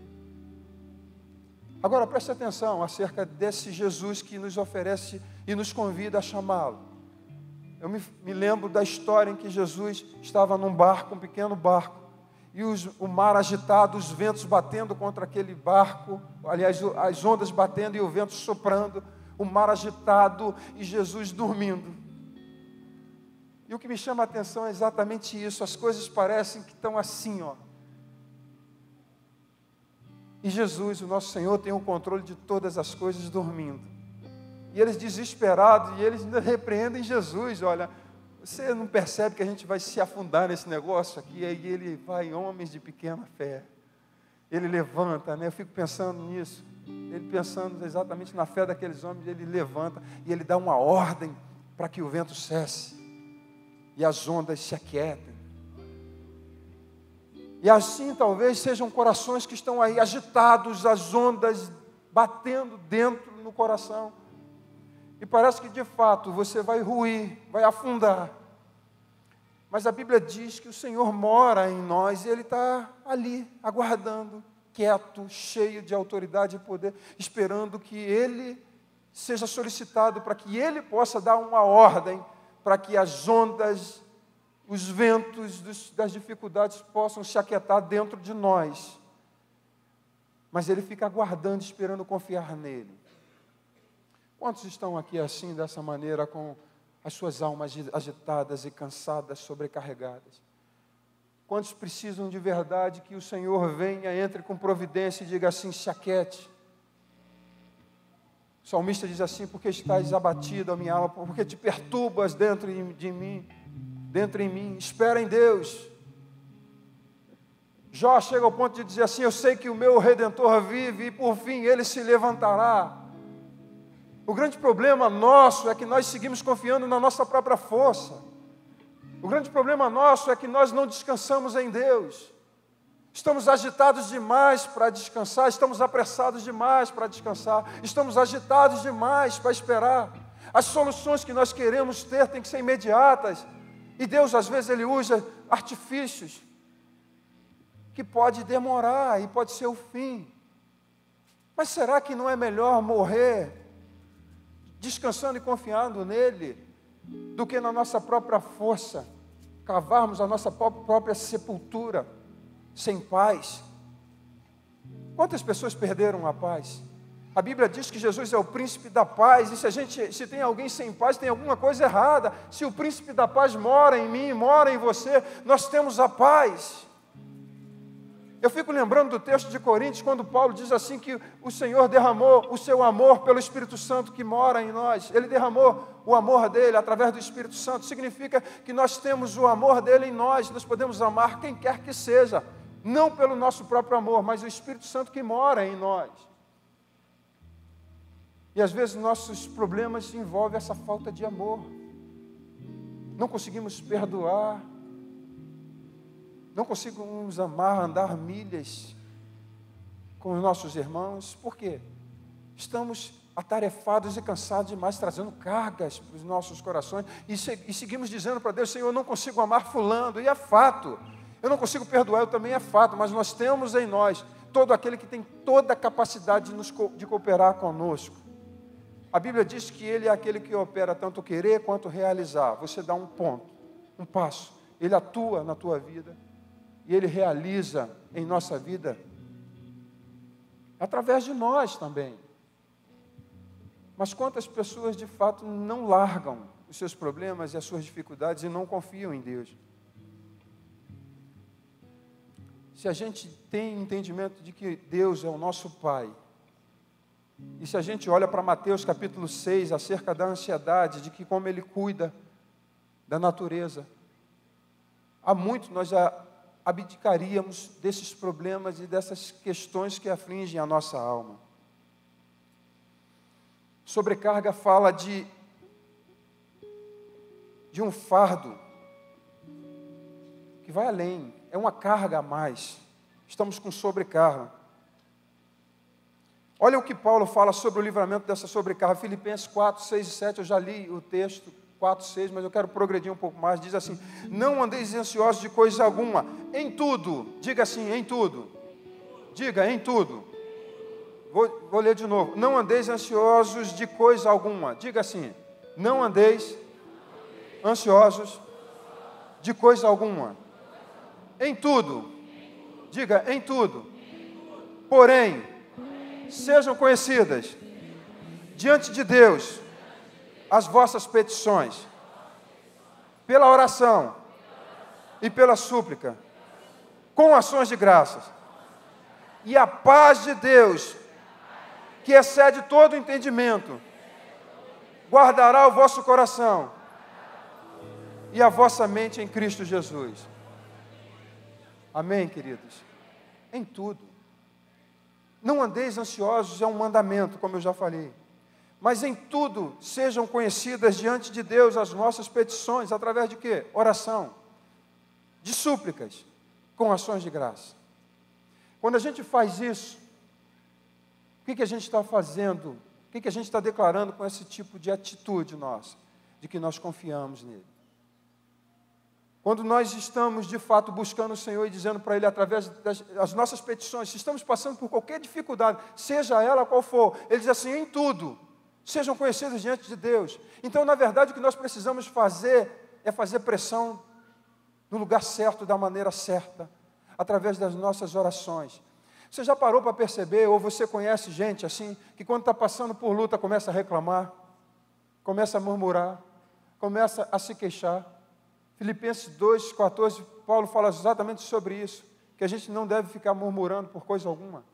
Agora preste atenção acerca desse Jesus que nos oferece e nos convida a chamá-lo. Eu me lembro da história em que Jesus estava num barco, um pequeno barco, e o mar agitado, os ventos batendo contra aquele barco, aliás, as ondas batendo e o vento soprando, o mar agitado e Jesus dormindo. E o que me chama a atenção é exatamente isso, as coisas parecem que estão assim, ó. E Jesus, o nosso Senhor, tem o controle de todas as coisas dormindo. E eles desesperados, e eles ainda repreendem Jesus, olha, você não percebe que a gente vai se afundar nesse negócio aqui? Aí ele vai, homens de pequena fé. ele levanta, né? Eu fico pensando nisso. Ele pensando exatamente na fé daqueles homens, ele levanta e ele dá uma ordem para que o vento cesse e as ondas se aquietem. E assim talvez sejam corações que estão aí agitados, as ondas batendo dentro no coração. E parece que de fato você vai ruir, vai afundar. Mas a Bíblia diz que o Senhor mora em nós e Ele está ali, aguardando, quieto, cheio de autoridade e poder, esperando que Ele seja solicitado para que Ele possa dar uma ordem, para que as ondas, os ventos das dificuldades possam se aquietar dentro de nós. Mas Ele fica aguardando, esperando confiar nele. Quantos estão aqui assim, dessa maneira, com as suas almas agitadas e cansadas, sobrecarregadas? Quantos precisam de verdade que o Senhor venha, entre com providência e diga assim, se aquiete? O salmista diz assim, porque estás abatido, a minha alma, porque te perturbas dentro em mim, espera em Deus. Jó chega ao ponto de dizer assim, eu sei que o meu Redentor vive e por fim ele se levantará. O grande problema nosso é que nós seguimos confiando na nossa própria força. O grande problema nosso é que nós não descansamos em Deus. Estamos agitados demais para descansar, estamos apressados demais para descansar, estamos agitados demais para esperar. As soluções que nós queremos ter têm que ser imediatas. E Deus, às vezes, Ele usa artifícios que pode demorar e pode ser o fim. Mas será que não é melhor morrer descansando e confiando nele, do que na nossa própria força, cavarmos a nossa própria sepultura, sem paz? Quantas pessoas perderam a paz? A Bíblia diz que Jesus é o príncipe da paz, e se tem alguém sem paz, tem alguma coisa errada. Se o príncipe da paz mora em mim, mora em você, nós temos a paz. Eu fico lembrando do texto de Coríntios, quando Paulo diz assim que o Senhor derramou o seu amor pelo Espírito Santo que mora em nós. Ele derramou o amor dele através do Espírito Santo. Significa que nós temos o amor dele em nós. Nós podemos amar quem quer que seja. Não pelo nosso próprio amor, mas o Espírito Santo que mora em nós. E às vezes nossos problemas envolvem essa falta de amor. Não conseguimos perdoar. Não conseguimos amar, andar milhas com os nossos irmãos. Por quê? Estamos atarefados e cansados demais, trazendo cargas para os nossos corações. E seguimos dizendo para Deus, Senhor, eu não consigo amar fulano. E é fato. Eu não consigo perdoar, eu também é fato. Mas nós temos em nós todo aquele que tem toda a capacidade de cooperar conosco. A Bíblia diz que Ele é aquele que opera tanto o querer quanto o realizar. Você dá um ponto, um passo. Ele atua na tua vida. E Ele realiza em nossa vida, através de nós também. Mas quantas pessoas de fato não largam os seus problemas e as suas dificuldades e não confiam em Deus? Se a gente tem entendimento de que Deus é o nosso Pai, e se a gente olha para Mateus capítulo 6, acerca da ansiedade, de que como Ele cuida da natureza, há muito nós já abdicaríamos desses problemas e dessas questões que afligem a nossa alma. Sobrecarga fala de um fardo que vai além, é uma carga a mais. Estamos com sobrecarga. Olha o que Paulo fala sobre o livramento dessa sobrecarga. Filipenses 4, 6 e 7, eu já li o texto 4, 6, mas eu quero progredir um pouco mais. Diz assim, não andeis ansiosos de coisa alguma, em tudo, diga assim, em tudo, diga, em tudo. Vou ler de novo, não andeis ansiosos de coisa alguma, diga assim, não andeis ansiosos de coisa alguma, em tudo, diga, em tudo, porém, sejam conhecidas diante de Deus as vossas petições, pela oração e pela súplica, com ações de graças. E a paz de Deus, que excede todo entendimento, guardará o vosso coração e a vossa mente em Cristo Jesus. Amém, queridos? Em tudo. Não andeis ansiosos é um mandamento, como eu já falei. Mas em tudo sejam conhecidas diante de Deus as nossas petições, através de quê? Oração, de súplicas, com ações de graça. Quando a gente faz isso, o que a gente está fazendo? O que a gente está declarando com esse tipo de atitude nossa? De que nós confiamos nele. Quando nós estamos, de fato, buscando o Senhor e dizendo para Ele, através das nossas petições, se estamos passando por qualquer dificuldade, seja ela qual for, Ele diz assim, em tudo, sejam conhecidos diante de Deus. Então, na verdade, o que nós precisamos fazer é fazer pressão no lugar certo, da maneira certa, através das nossas orações. Você já parou para perceber, ou você conhece gente assim, que quando está passando por luta, começa a reclamar, começa a murmurar, começa a se queixar? Filipenses 2,14, Paulo fala exatamente sobre isso, que a gente não deve ficar murmurando por coisa alguma.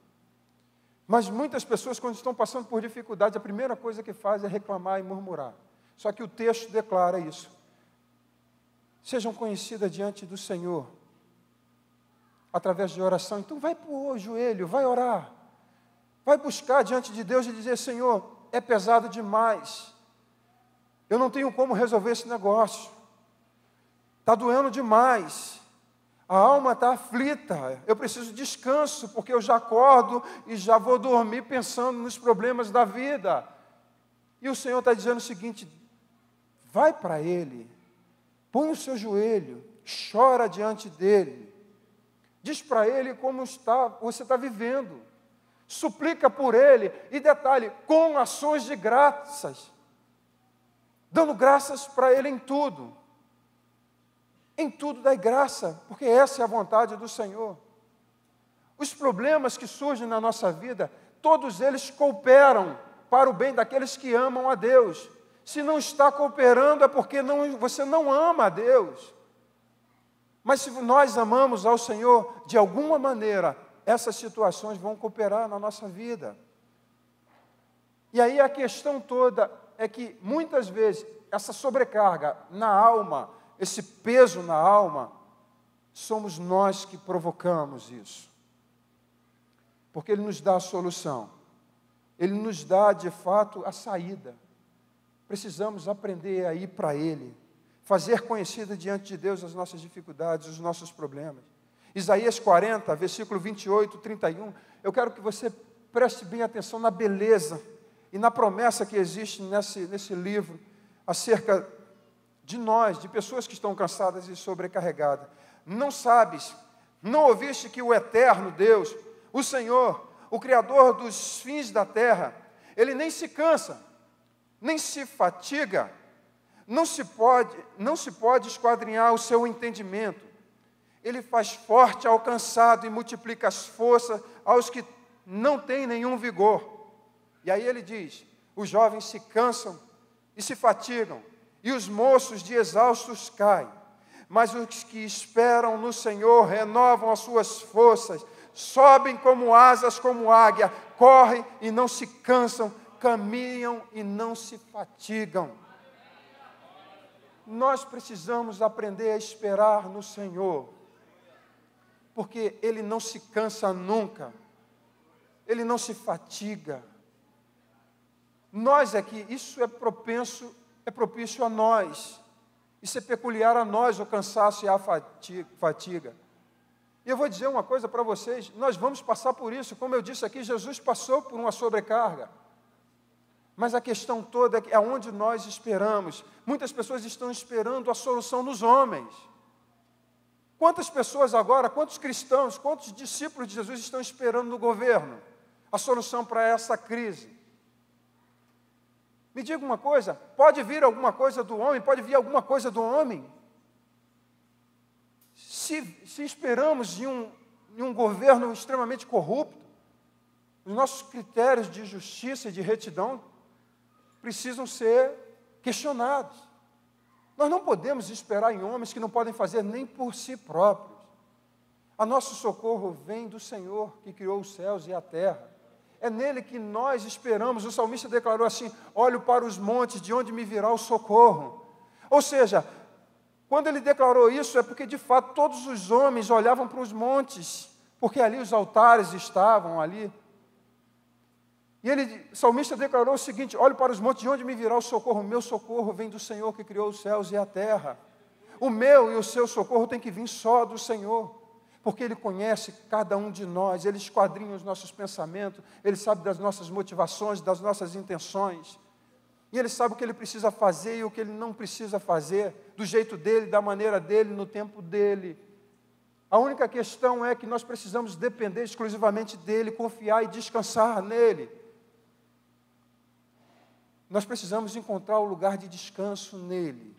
Mas muitas pessoas, quando estão passando por dificuldade, a primeira coisa que fazem é reclamar e murmurar. Só que o texto declara isso. Sejam conhecidas diante do Senhor, através de oração. Então vai para o joelho, vai orar. Vai buscar diante de Deus e dizer, Senhor, é pesado demais. Eu não tenho como resolver esse negócio. Está doendo demais. A alma está aflita. Eu preciso de descanso, porque eu já acordo e já vou dormir pensando nos problemas da vida. E o Senhor está dizendo o seguinte, vai para Ele, põe o seu joelho, chora diante dEle. Diz para Ele como você está vivendo. Suplica por Ele. E detalhe, com ações de graças. Dando graças para Ele em tudo. Em tudo dai graça, porque essa é a vontade do Senhor. Os problemas que surgem na nossa vida, todos eles cooperam para o bem daqueles que amam a Deus. Se não está cooperando é porque você não ama a Deus. Mas se nós amamos ao Senhor, de alguma maneira, essas situações vão cooperar na nossa vida. E aí a questão toda é que, muitas vezes, essa sobrecarga na alma, esse peso na alma, somos nós que provocamos isso. Porque Ele nos dá a solução. Ele nos dá, de fato, a saída. Precisamos aprender a ir para Ele. Fazer conhecida diante de Deus as nossas dificuldades, os nossos problemas. Isaías 40, versículo 28, 31. Eu quero que você preste bem atenção na beleza e na promessa que existe nesse livro acerca de nós, de pessoas que estão cansadas e sobrecarregadas. Não sabes, não ouviste que o eterno Deus, o Senhor, o Criador dos fins da terra, Ele nem se cansa, nem se fatiga, não se pode esquadrinhar o seu entendimento. Ele faz forte ao cansado e multiplica as forças aos que não têm nenhum vigor. E aí ele diz, os jovens se cansam e se fatigam, e os moços de exaustos caem. Mas os que esperam no Senhor renovam as suas forças, sobem como asas, como águia, correm e não se cansam, caminham e não se fatigam. Nós precisamos aprender a esperar no Senhor, porque Ele não se cansa nunca, Ele não se fatiga. Nós aqui, isso é propício a nós, isso é peculiar a nós, o cansaço e a fatiga. E eu vou dizer uma coisa para vocês, nós vamos passar por isso, como eu disse aqui, Jesus passou por uma sobrecarga. Mas a questão toda é onde nós esperamos. Muitas pessoas estão esperando a solução nos homens. Quantas pessoas agora, quantos cristãos, quantos discípulos de Jesus estão esperando no governo a solução para essa crise? Me diga uma coisa, pode vir alguma coisa do homem? Pode vir alguma coisa do homem? Se esperamos em um governo extremamente corrupto, os nossos critérios de justiça e de retidão precisam ser questionados. Nós não podemos esperar em homens que não podem fazer nem por si próprios. A nosso socorro vem do Senhor, que criou os céus e a terra. É nele que nós esperamos. O salmista declarou assim, olho para os montes, de onde me virá o socorro. Ou seja, quando ele declarou isso, é porque de fato todos os homens olhavam para os montes, porque ali os altares estavam ali, E o salmista declarou o seguinte: olho para os montes, de onde me virá o socorro? O meu socorro vem do Senhor que criou os céus e a terra. O meu e o seu socorro tem que vir só do Senhor, porque Ele conhece cada um de nós, Ele esquadrinha os nossos pensamentos, Ele sabe das nossas motivações, das nossas intenções, e Ele sabe o que Ele precisa fazer e o que Ele não precisa fazer, do jeito dEle, da maneira dEle, no tempo dEle. A única questão é que nós precisamos depender exclusivamente dEle, confiar e descansar nele. Nós precisamos encontrar o lugar de descanso nele.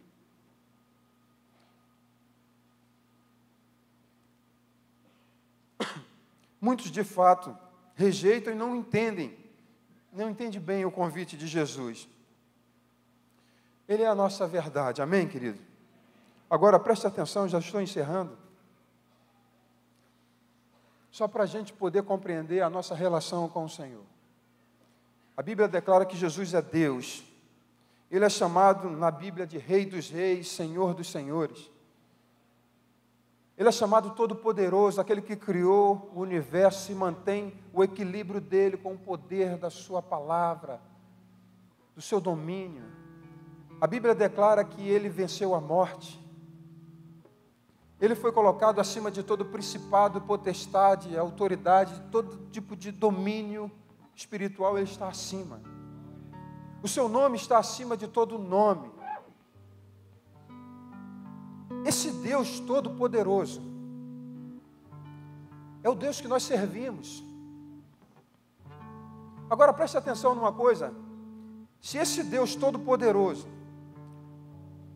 Muitos, de fato, rejeitam e não entendem bem o convite de Jesus. Ele é a nossa verdade, amém, querido? Agora, preste atenção, já estou encerrando. Só para a gente poder compreender a nossa relação com o Senhor. A Bíblia declara que Jesus é Deus. Ele é chamado na Bíblia de Rei dos Reis, Senhor dos Senhores. Ele é chamado Todo-Poderoso, aquele que criou o universo e mantém o equilíbrio dele com o poder da sua palavra, do seu domínio. A Bíblia declara que ele venceu a morte. Ele foi colocado acima de todo principado, potestade, autoridade, todo tipo de domínio espiritual, ele está acima. O seu nome está acima de todo nome. Esse Deus Todo-Poderoso é o Deus que nós servimos. Agora preste atenção numa coisa: se esse Deus Todo-Poderoso,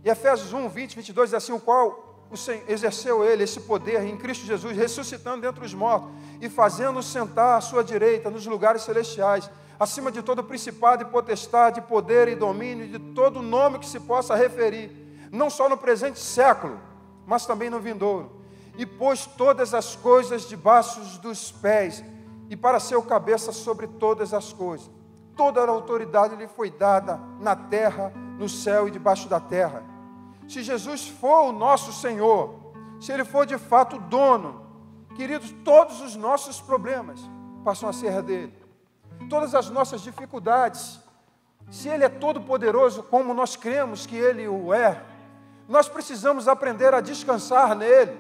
e Efésios 1, 20, 22 diz assim: o qual o Senhor exerceu ele, esse poder em Cristo Jesus, ressuscitando dentre os mortos e fazendo-o sentar à sua direita nos lugares celestiais, acima de todo principado e potestade, poder e domínio, de todo nome que se possa referir, não só no presente século, mas também no vindouro. E pôs todas as coisas debaixo dos pés, e para ser o cabeça sobre todas as coisas. Toda a autoridade lhe foi dada na terra, no céu e debaixo da terra. Se Jesus for o nosso Senhor, se Ele for de fato o dono, queridos, todos os nossos problemas passam a ser dele. Todas as nossas dificuldades, se Ele é todo poderoso, como nós cremos que Ele o é, nós precisamos aprender a descansar nele.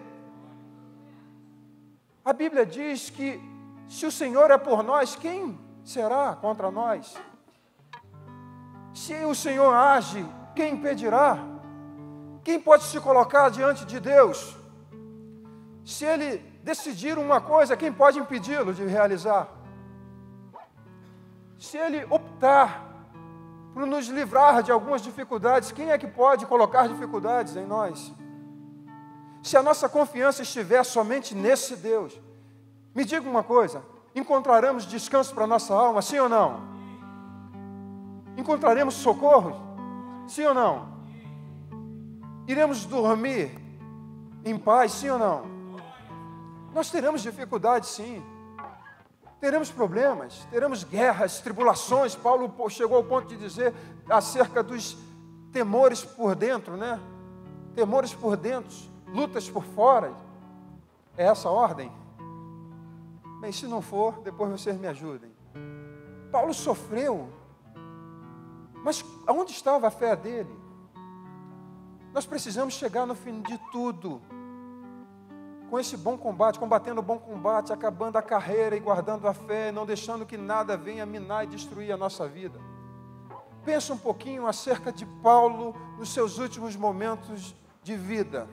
A Bíblia diz que se o Senhor é por nós, quem será contra nós? Se o Senhor age, quem impedirá? Quem pode se colocar diante de Deus? Se Ele decidir uma coisa, quem pode impedi-lo de realizar? Se Ele optar por nos livrar de algumas dificuldades, quem é que pode colocar dificuldades em nós? Se a nossa confiança estiver somente nesse Deus, me diga uma coisa: encontraremos descanso para a nossa alma, sim ou não? Encontraremos socorro, sim ou não? Iremos dormir em paz, sim ou não? Nós teremos dificuldades, sim. Teremos problemas, teremos guerras, tribulações. Paulo chegou ao ponto de dizer acerca dos temores por dentro, né? Temores por dentro, lutas por fora. É essa a ordem? Bem, se não for, depois vocês me ajudem. Paulo sofreu, mas aonde estava a fé dele? Nós precisamos chegar no fim de tudo com esse bom combate, combatendo o bom combate, acabando a carreira e guardando a fé, não deixando que nada venha minar e destruir a nossa vida. Pensa um pouquinho acerca de Paulo nos seus últimos momentos de vida.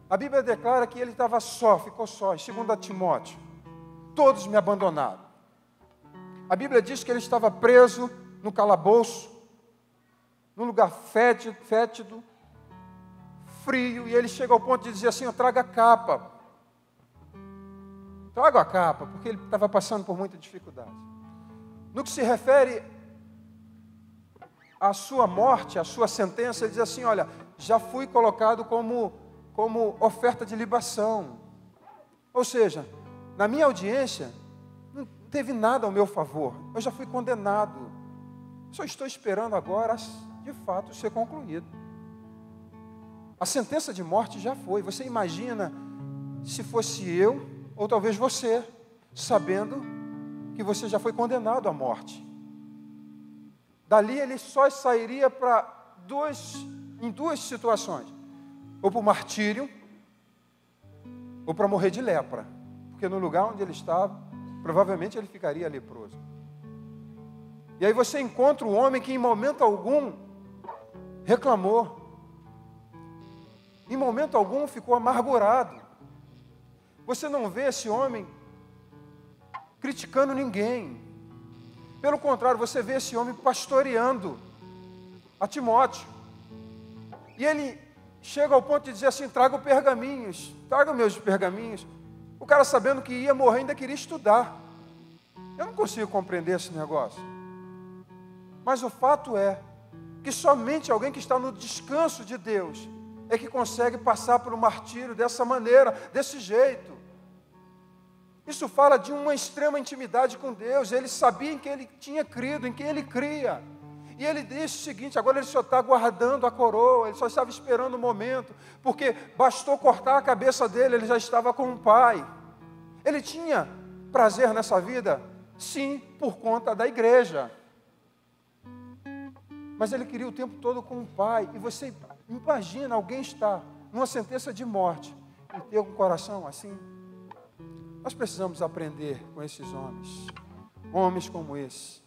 A Bíblia declara que ele estava só, ficou só, em 2 Timóteo. Todos me abandonaram. A Bíblia diz que ele estava preso no calabouço, num lugar fétido, frio, e ele chega ao ponto de dizer assim: traga a capa. Traga a capa, porque ele estava passando por muita dificuldade. No que se refere à sua morte, à sua sentença, ele diz assim: olha, já fui colocado como oferta de libação. Ou seja, na minha audiência, não teve nada ao meu favor, eu já fui condenado. Só estou esperando agora, de fato, ser concluído. A sentença de morte já foi. Você imagina se fosse eu, ou talvez você, sabendo que você já foi condenado à morte. Dali ele só sairia em duas situações: ou para o martírio, ou para morrer de lepra, porque no lugar onde ele estava, provavelmente ele ficaria leproso. E aí você encontra o homem que em momento algum reclamou, em momento algum ficou amargurado. Você não vê esse homem criticando ninguém. Pelo contrário, você vê esse homem pastoreando a Timóteo. E ele chega ao ponto de dizer assim: traga meus pergaminhos. O cara, sabendo que ia morrer, ainda queria estudar. Eu não consigo compreender esse negócio. Mas o fato é que somente alguém que está no descanso de Deus é que consegue passar por um martírio dessa maneira, desse jeito. Isso fala de uma extrema intimidade com Deus. Ele sabia em quem ele tinha crido, em quem ele cria. E ele disse o seguinte: agora ele só está guardando a coroa, ele só estava esperando o momento, porque bastou cortar a cabeça dele, ele já estava com o Pai. Ele tinha prazer nessa vida? Sim, por conta da igreja. Mas ele queria o tempo todo com o Pai. E você imagina alguém estar numa sentença de morte e ter um coração assim? Nós precisamos aprender com esses homens como esse.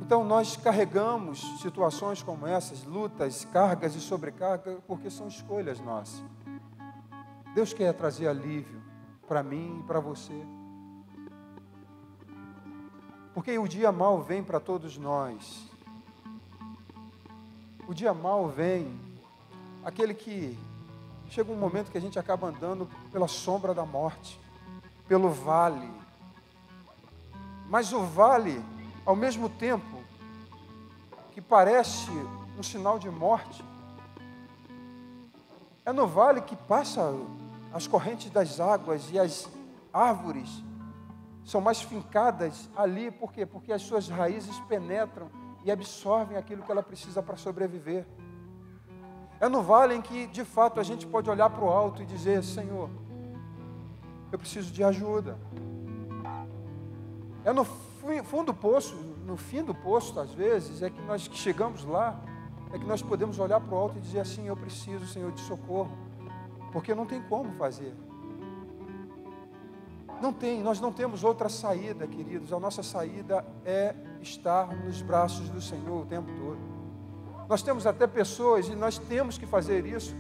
Então nós carregamos situações como essas, lutas, cargas e sobrecargas, porque são escolhas nossas. Deus quer trazer alívio para mim e para você. Porque o dia mau vem para todos nós. O dia mau vem, aquele que chega um momento que a gente acaba andando pela sombra da morte, pelo vale. Mas o vale, ao mesmo tempo que parece um sinal de morte, é no vale que passa as correntes das águas e as árvores são mais fincadas ali. Por quê? Porque as suas raízes penetram e absorvem aquilo que ela precisa para sobreviver. É no vale em que, de fato, a gente pode olhar para o alto e dizer: Senhor, eu preciso de ajuda. É no fundo do poço, no fim do poço, às vezes, é que nós que chegamos lá, é que nós podemos olhar para o alto e dizer assim: eu preciso, Senhor, de socorro, porque não tem como fazer. Nós não temos outra saída, queridos. A nossa saída é estar nos braços do Senhor o tempo todo. Nós temos até pessoas, e nós temos que fazer isso,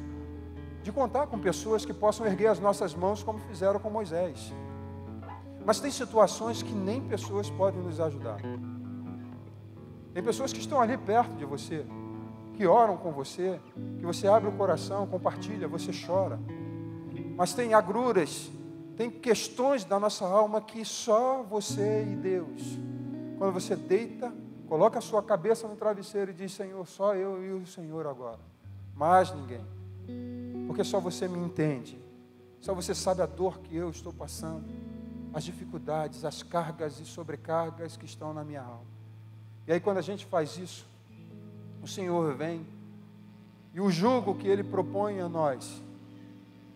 de contar com pessoas que possam erguer as nossas mãos como fizeram com Moisés. Mas tem situações que nem pessoas podem nos ajudar. Tem pessoas que estão ali perto de você, que oram com você, que você abre o coração, compartilha, você chora. Mas tem agruras, tem questões da nossa alma que só você e Deus. Quando você deita, coloca a sua cabeça no travesseiro e diz: Senhor, só eu e o Senhor agora, mais ninguém. Porque só você me entende, só você sabe a dor que eu estou passando, as dificuldades, as cargas e sobrecargas que estão na minha alma. E aí quando a gente faz isso, o Senhor vem, e o jugo que Ele propõe a nós,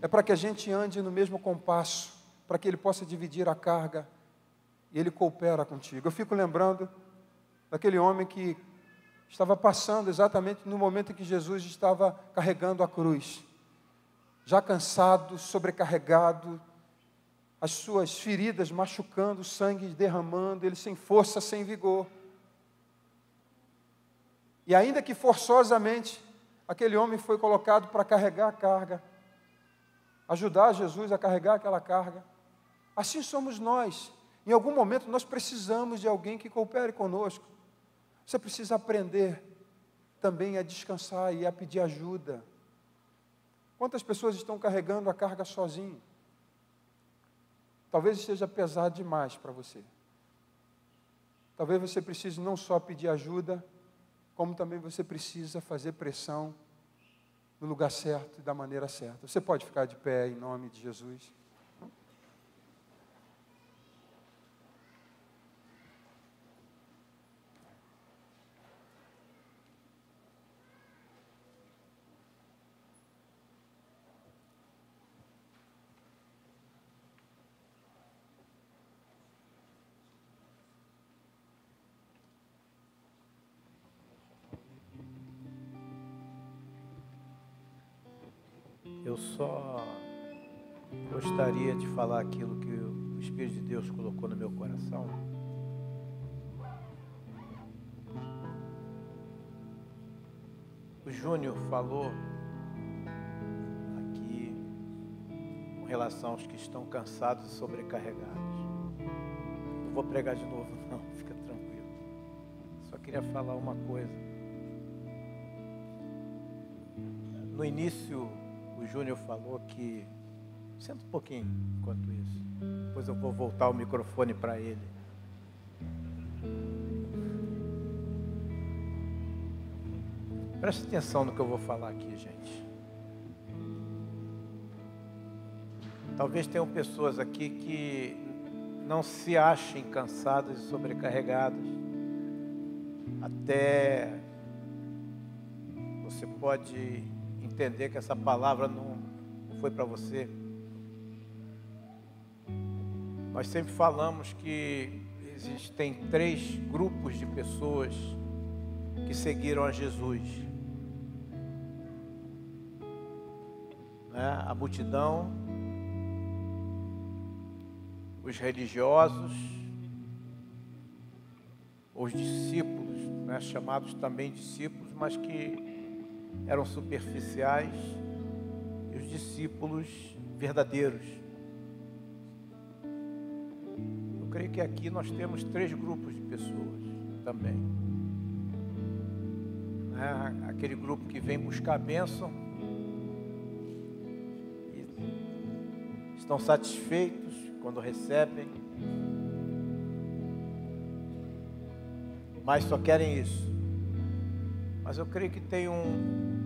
é para que a gente ande no mesmo compasso, para que Ele possa dividir a carga, e Ele coopera contigo. Eu fico lembrando daquele homem que estava passando exatamente no momento em que Jesus estava carregando a cruz, já cansado, sobrecarregado, as suas feridas machucando, o sangue derramando, ele sem força, sem vigor. E ainda que forçosamente, aquele homem foi colocado para carregar a carga, ajudar Jesus a carregar aquela carga. Assim somos nós. Em algum momento nós precisamos de alguém que coopere conosco. Você precisa aprender também a descansar e a pedir ajuda. Quantas pessoas estão carregando a carga sozinho? Talvez esteja pesado demais para você. Talvez você precise não só pedir ajuda, como também você precisa fazer pressão no lugar certo e da maneira certa. Você pode ficar de pé em nome de Jesus? Eu só gostaria de falar aquilo que o Espírito de Deus colocou no meu coração. O Júnior falou aqui com relação aos que estão cansados e sobrecarregados. Não vou pregar de novo, não, fica tranquilo. Só queria falar uma coisa. No início, o Júnior falou que... Senta um pouquinho enquanto isso. Depois eu vou voltar o microfone para ele. Preste atenção no que eu vou falar aqui, gente. Talvez tenham pessoas aqui que não se achem cansadas e sobrecarregadas. Até você pode entender que essa palavra não foi para você. Nós sempre falamos que existem 3 grupos de pessoas que seguiram a Jesus. Né? A multidão, os religiosos, os discípulos, né? Chamados também discípulos, mas que eram superficiais, e os discípulos verdadeiros. Eu creio que aqui nós temos 3 grupos de pessoas também. Né? Aquele grupo que vem buscar a bênção e estão satisfeitos quando recebem, mas só querem isso. Mas eu creio que tem um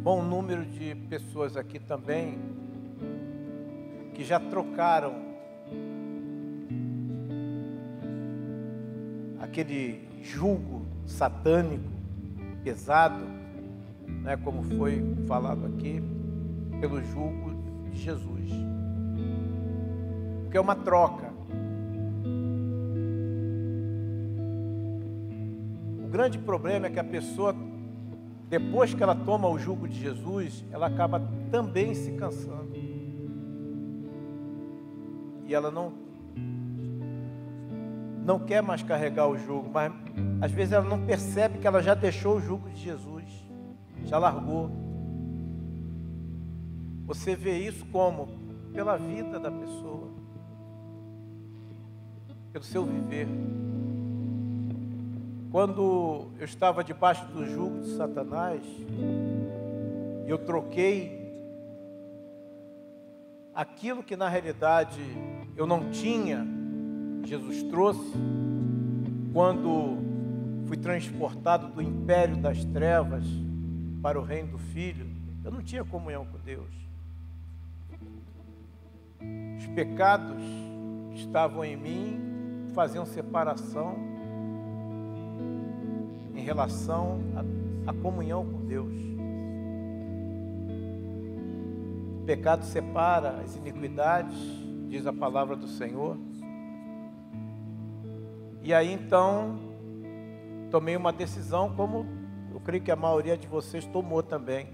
bom número de pessoas aqui também que já trocaram aquele jugo satânico pesado, né, como foi falado aqui, pelo jugo de Jesus. Porque é uma troca. O grande problema é que a pessoa, depois que ela toma o jugo de Jesus, ela acaba também se cansando. E ela não quer mais carregar o jugo, mas às vezes ela não percebe que ela já deixou o jugo de Jesus, já largou. Você vê isso como? Pela vida da pessoa, pelo seu viver. Quando eu estava debaixo do jugo de Satanás, eu troquei aquilo que na realidade eu não tinha, Jesus trouxe. Quando fui transportado do império das trevas para o reino do Filho, eu não tinha comunhão com Deus. Os pecados que estavam em mim faziam separação em relação à comunhão com Deus. O pecado separa as iniquidades, diz a palavra do Senhor. E aí então tomei uma decisão, como eu creio que a maioria de vocês tomou também.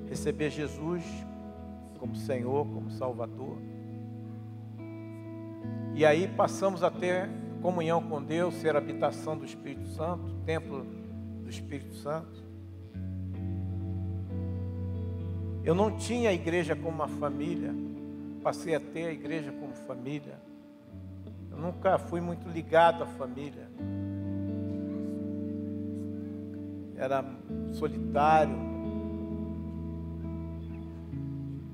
Receber Jesus como Senhor, como Salvador. E aí passamos a ter comunhão com Deus, ser habitação do Espírito Santo, templo do Espírito Santo. Eu não tinha a igreja como uma família, passei a ter a igreja como família. Eu nunca fui muito ligado à família. Era solitário.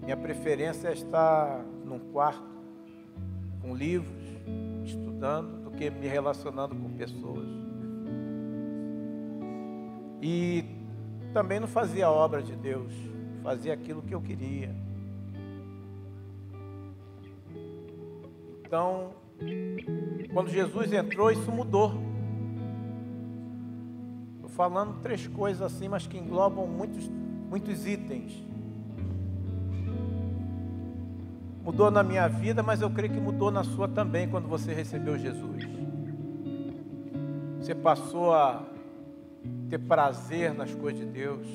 Minha preferência é estar num quarto, com livros, estudando, do que me relacionando com pessoas. E também não fazia a obra de Deus, fazia aquilo que eu queria. Então, quando Jesus entrou, isso mudou. Estou falando 3 coisas assim, mas que englobam muitos itens. Mudou na minha vida, mas eu creio que mudou na sua também quando você recebeu Jesus. Você passou a ter prazer nas coisas de Deus,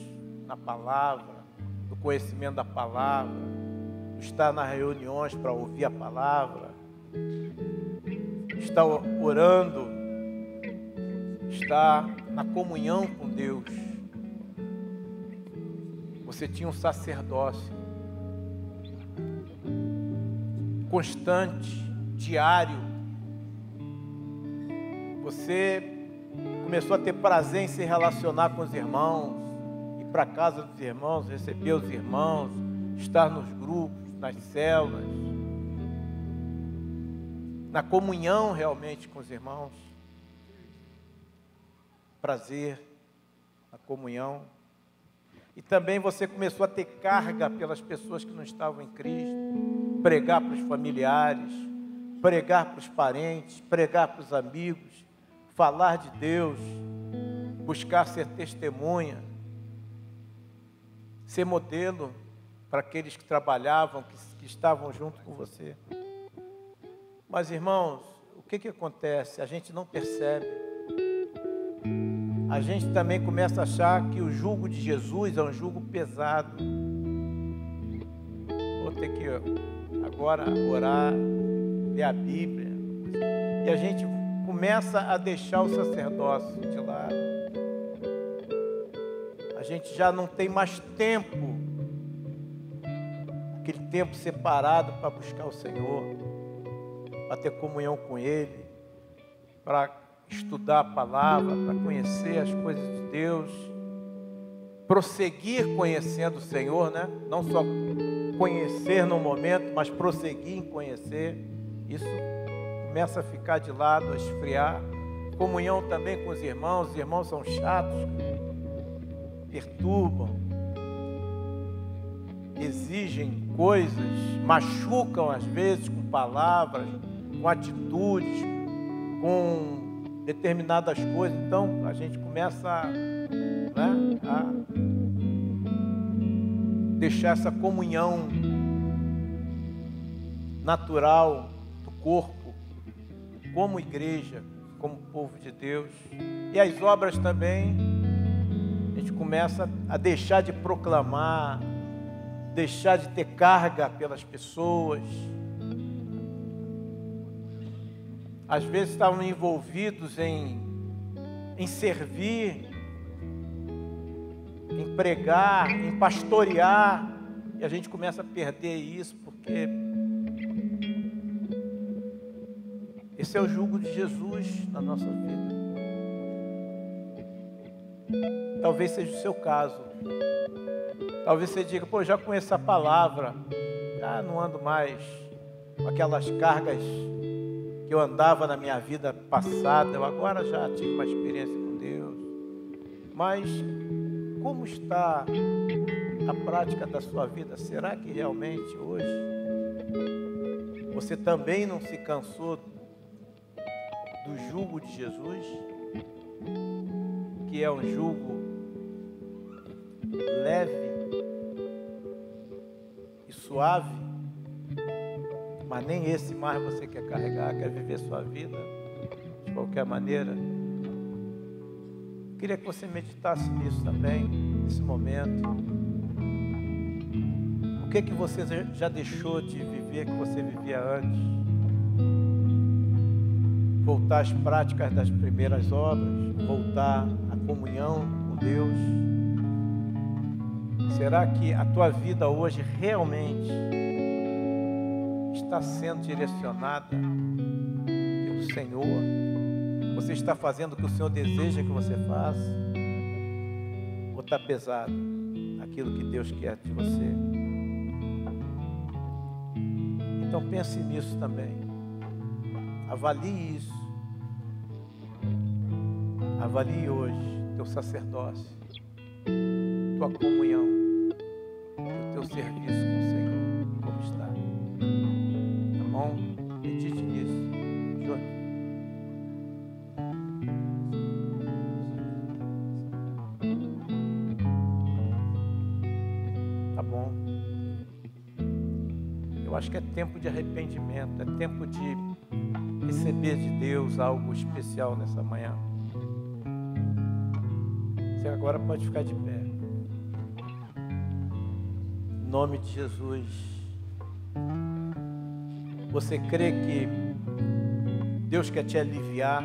na palavra, no conhecimento da palavra, estar nas reuniões para ouvir a palavra, estar orando, estar na comunhão com Deus. Você tinha um sacerdócio constante, diário. Você começou a ter prazer em se relacionar com os irmãos, ir para a casa dos irmãos, receber os irmãos, estar nos grupos, nas células, na comunhão realmente com os irmãos. Prazer, na comunhão. E também você começou a ter carga pelas pessoas que não estavam em Cristo, pregar para os familiares, pregar para os parentes, pregar para os amigos, falar de Deus, buscar ser testemunha, ser modelo para aqueles que trabalhavam, que estavam junto com você. Mas, irmãos, o que acontece? A gente não percebe. A gente também começa a achar que o jugo de Jesus é um jugo pesado. Vou ter que agora orar, ler a Bíblia. E a gente começa a deixar o sacerdócio de lado. A gente já não tem mais tempo, aquele tempo separado para buscar o Senhor, para ter comunhão com Ele, para estudar a palavra, para conhecer as coisas de Deus, prosseguir conhecendo o Senhor, né? Não só conhecer no momento, mas prosseguir em conhecer. Isso começa a ficar de lado, a esfriar. Comunhão também com os irmãos são chatos, perturbam, exigem coisas, machucam às vezes com palavras, com atitudes, com determinadas coisas. Então a gente começa a deixar essa comunhão natural do corpo, como igreja, como povo de Deus. E as obras também, a gente começa a deixar de proclamar, deixar de ter carga pelas pessoas. Às vezes estavam envolvidos em servir, em pregar, em pastorear, e a gente começa a perder isso, porque esse é o jugo de Jesus na nossa vida. Talvez seja o seu caso. Talvez você diga, pô, já conheço a palavra, já não ando mais com aquelas cargas que eu andava na minha vida passada, eu agora já tive uma experiência com Deus. Mas como está a prática da sua vida? Será que realmente hoje você também não se cansou do jugo de Jesus, que é um jugo leve e suave? Mas nem esse mais você quer carregar, quer viver sua vida de qualquer maneira. Queria que você meditasse nisso também, nesse momento. O que você já deixou de viver que você vivia antes? Voltar às práticas das primeiras obras, voltar à comunhão com Deus. Será que a tua vida hoje realmente está sendo direcionada pelo Senhor? Você está fazendo o que o Senhor deseja que você faça? Ou está pesado aquilo que Deus quer de você? Então pense nisso também. Avalie isso. Avalie hoje teu sacerdócio, tua comunhão, o teu serviço com o Senhor, como está. Tá bom? Medite nisso. Júnior. Tá bom. Eu acho que é tempo de arrependimento, é tempo de receber de Deus algo especial nessa manhã. Você agora pode ficar de pé. nome de Jesus. Você crê que Deus quer te aliviar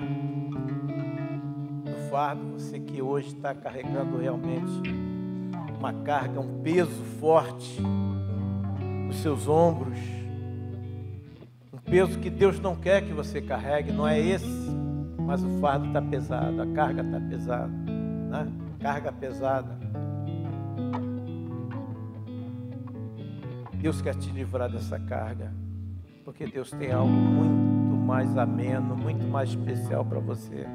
do fardo? Você que hoje está carregando realmente uma carga, um peso forte nos seus ombros, um peso que Deus não quer que você carregue, não é esse, mas o fardo está pesado, a carga está pesada, né? Carga pesada. Deus quer te livrar dessa carga, porque Deus tem algo muito mais ameno, muito mais especial para você.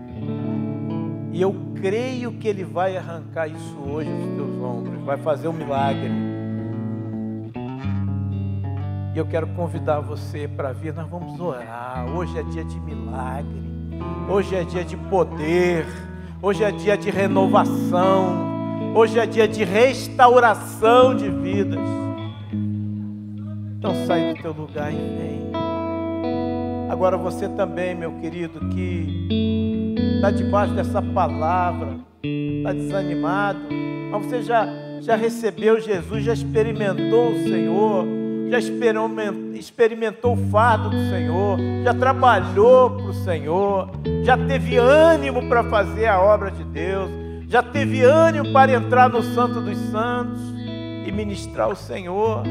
E eu creio que Ele vai arrancar isso hoje dos teus ombros, vai fazer um milagre. E eu quero convidar você para vir, nós vamos orar. Hoje é dia de milagre, hoje é dia de poder, hoje é dia de renovação, hoje é dia de restauração de vidas. Então sai do teu lugar e vem. Agora você também, meu querido, que está debaixo dessa palavra, está desanimado, mas você já recebeu Jesus, já experimentou o Senhor, já experimentou o fardo do Senhor, já trabalhou para o Senhor, já teve ânimo para fazer a obra de Deus, já teve ânimo para entrar no Santo dos Santos e ministrar o Senhor.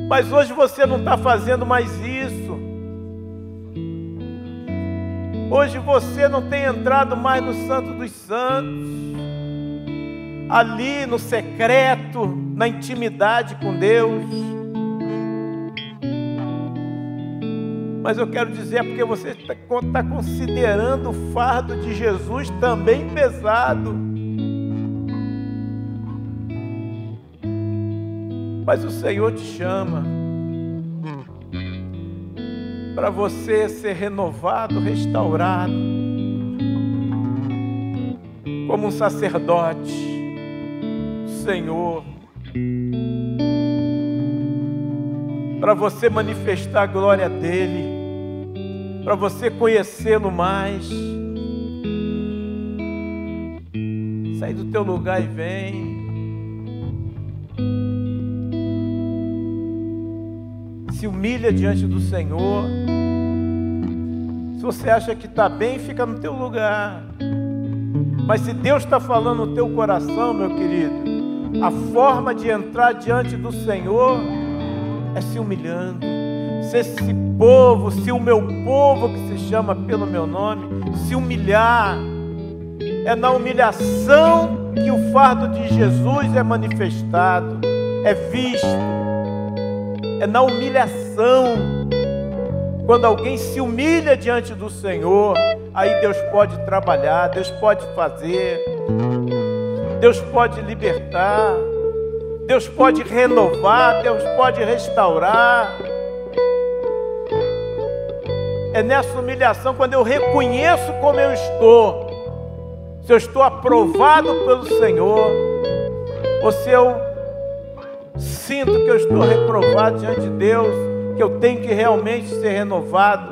Mas hoje você não está fazendo mais isso. Hoje você não tem entrado mais no Santo dos Santos, ali no secreto, na intimidade com Deus. Mas eu quero dizer, é porque você está considerando o fardo de Jesus também pesado. Mas o Senhor te chama para você ser renovado, restaurado, como um sacerdote, Senhor, para você manifestar a glória dEle, para você conhecê-lo mais. Sai do teu lugar e vem. Se humilha diante do Senhor. Se você acha que está bem, fica no teu lugar. Mas se Deus está falando no teu coração, meu querido, a forma de entrar diante do Senhor é se humilhando. Se esse povo, se o meu povo que se chama pelo meu nome, se humilhar, é na humilhação que o fardo de Jesus é manifestado, é visto. É na humilhação. Quando alguém se humilha diante do Senhor, aí Deus pode trabalhar, Deus pode fazer, Deus pode libertar, Deus pode renovar, Deus pode restaurar. É nessa humilhação, quando eu reconheço como eu estou, se eu estou aprovado pelo Senhor, ou se eu sinto que eu estou reprovado diante de Deus, que eu tenho que realmente ser renovado,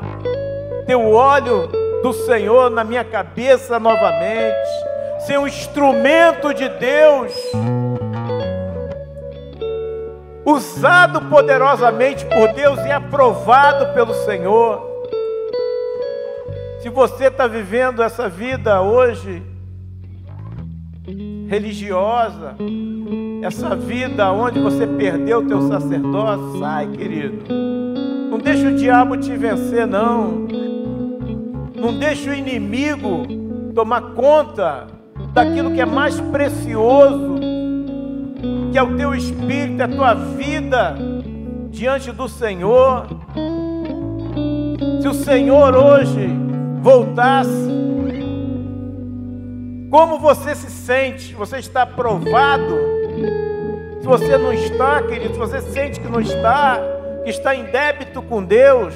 ter o óleo do Senhor na minha cabeça novamente, ser um instrumento de Deus, usado poderosamente por Deus e aprovado pelo Senhor. Se você está vivendo essa vida hoje religiosa, essa vida onde você perdeu o teu sacerdócio, sai, querido. Não deixa o diabo te vencer, não. Não deixa o inimigo tomar conta daquilo que é mais precioso, que é o teu espírito, é a tua vida diante do Senhor. Se o Senhor hoje voltasse, como você se sente? Você está aprovado? Se você não está, querido, se você sente que não está, que está em débito com Deus,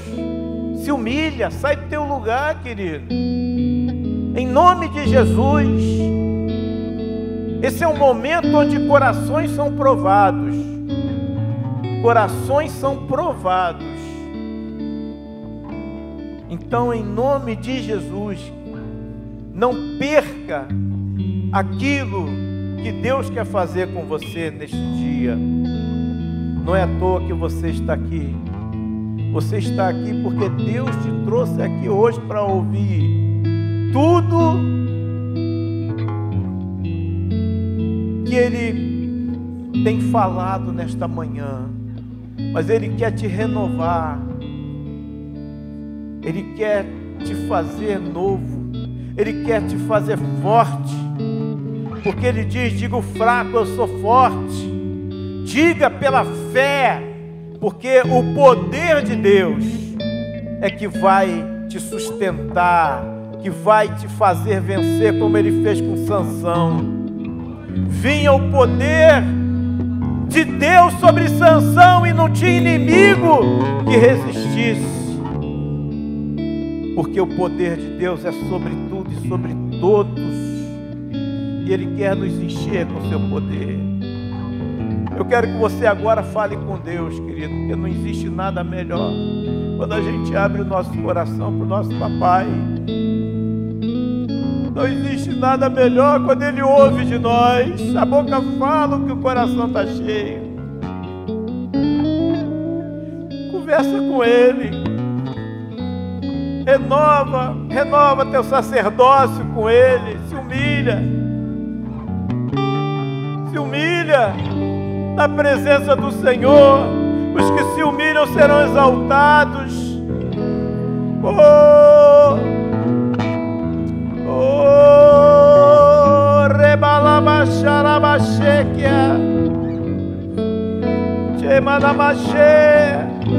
se humilha, sai do teu lugar, querido. Em nome de Jesus. Esse é um momento onde corações são provados. Corações são provados. Então, em nome de Jesus, não perca aquilo que Deus quer fazer com você neste dia. Não é à toa que você está aqui. Você está aqui porque Deus te trouxe aqui hoje para ouvir tudo que Ele tem falado nesta manhã. Mas Ele quer te renovar. Ele quer te fazer novo. Ele quer te fazer forte. Porque Ele diz: diga o fraco, eu sou forte. Diga pela fé. Porque o poder de Deus é que vai te sustentar, que vai te fazer vencer, como Ele fez com Sansão. Vinha o poder de Deus sobre Sansão e não tinha inimigo que resistisse. Porque o poder de Deus é sobre tudo e sobre todos. E Ele quer nos encher com o seu poder. Eu quero que você agora fale com Deus, querido, porque não existe nada melhor quando a gente abre o nosso coração para o nosso papai. Não existe nada melhor quando Ele ouve de nós. A boca fala o que o coração está cheio. Conversa com Ele. Renova teu sacerdócio com Ele. Se humilha na presença do Senhor. Os que se humilham serão exaltados.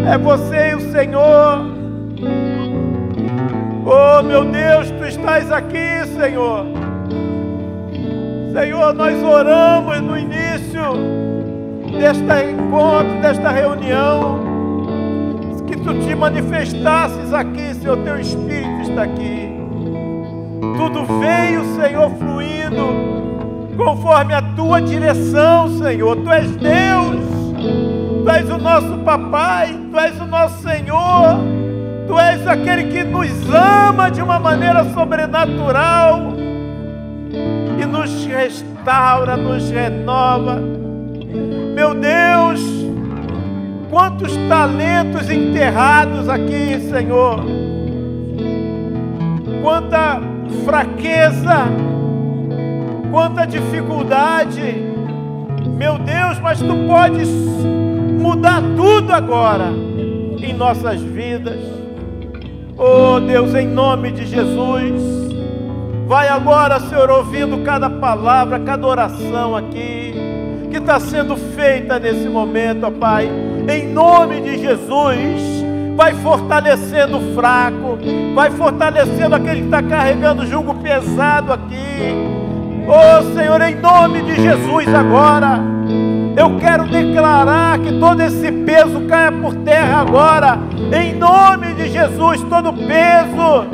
É você e o Senhor. Oh, meu Deus, Tu estás aqui, Senhor. Senhor, nós oramos no início deste encontro, desta reunião, que Tu te manifestasses aqui, Senhor. Teu Espírito está aqui. Tudo veio, Senhor, fluindo conforme a Tua direção, Senhor. Tu és Deus, Tu és o nosso papai, Tu és o nosso Senhor, Tu és aquele que nos ama de uma maneira sobrenatural e nos restaura, nos renova. Meu Deus, quantos talentos enterrados aqui, Senhor, quanta fraqueza, quanta dificuldade, meu Deus, mas Tu podes mudar tudo agora em nossas vidas. Oh Deus, em nome de Jesus, vai agora, Senhor, ouvindo cada palavra, cada oração aqui que está sendo feita nesse momento, ó Pai. Em nome de Jesus, vai fortalecendo o fraco, vai fortalecendo aquele que está carregando jugo pesado aqui. Oh Senhor, em nome de Jesus agora, eu quero declarar que todo esse peso caia por terra agora. Em nome de Jesus, todo peso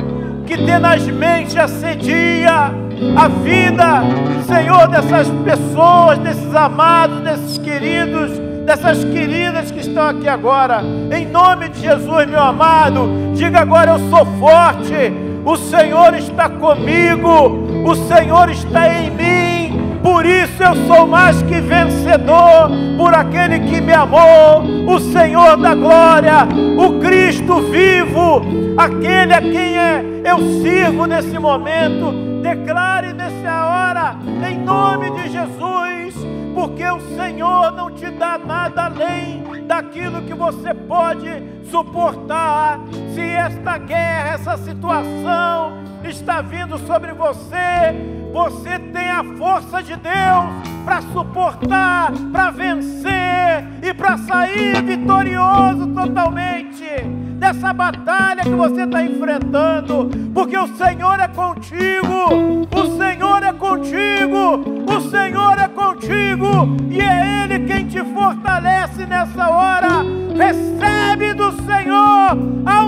que tenazmente assedia a vida, Senhor, dessas pessoas, desses amados, desses queridos, dessas queridas que estão aqui agora. Em nome de Jesus, meu amado, diga agora: eu sou forte, o Senhor está comigo, o Senhor está em mim, por isso eu sou mais que vencedor, por aquele que me amou, o Senhor da glória, o Cristo vivo, aquele a quem eu sirvo nesse momento. Declare nessa hora, em nome de Jesus, porque o Senhor não te dá nada além daquilo que você pode suportar. Se esta guerra, essa situação está vindo sobre você, você tem a força de Deus para suportar, para vencer e para sair vitorioso totalmente dessa batalha que você está enfrentando, porque o Senhor é contigo, o Senhor é contigo, o Senhor é contigo, e é Ele quem te fortalece nessa hora. Recebe do Senhor a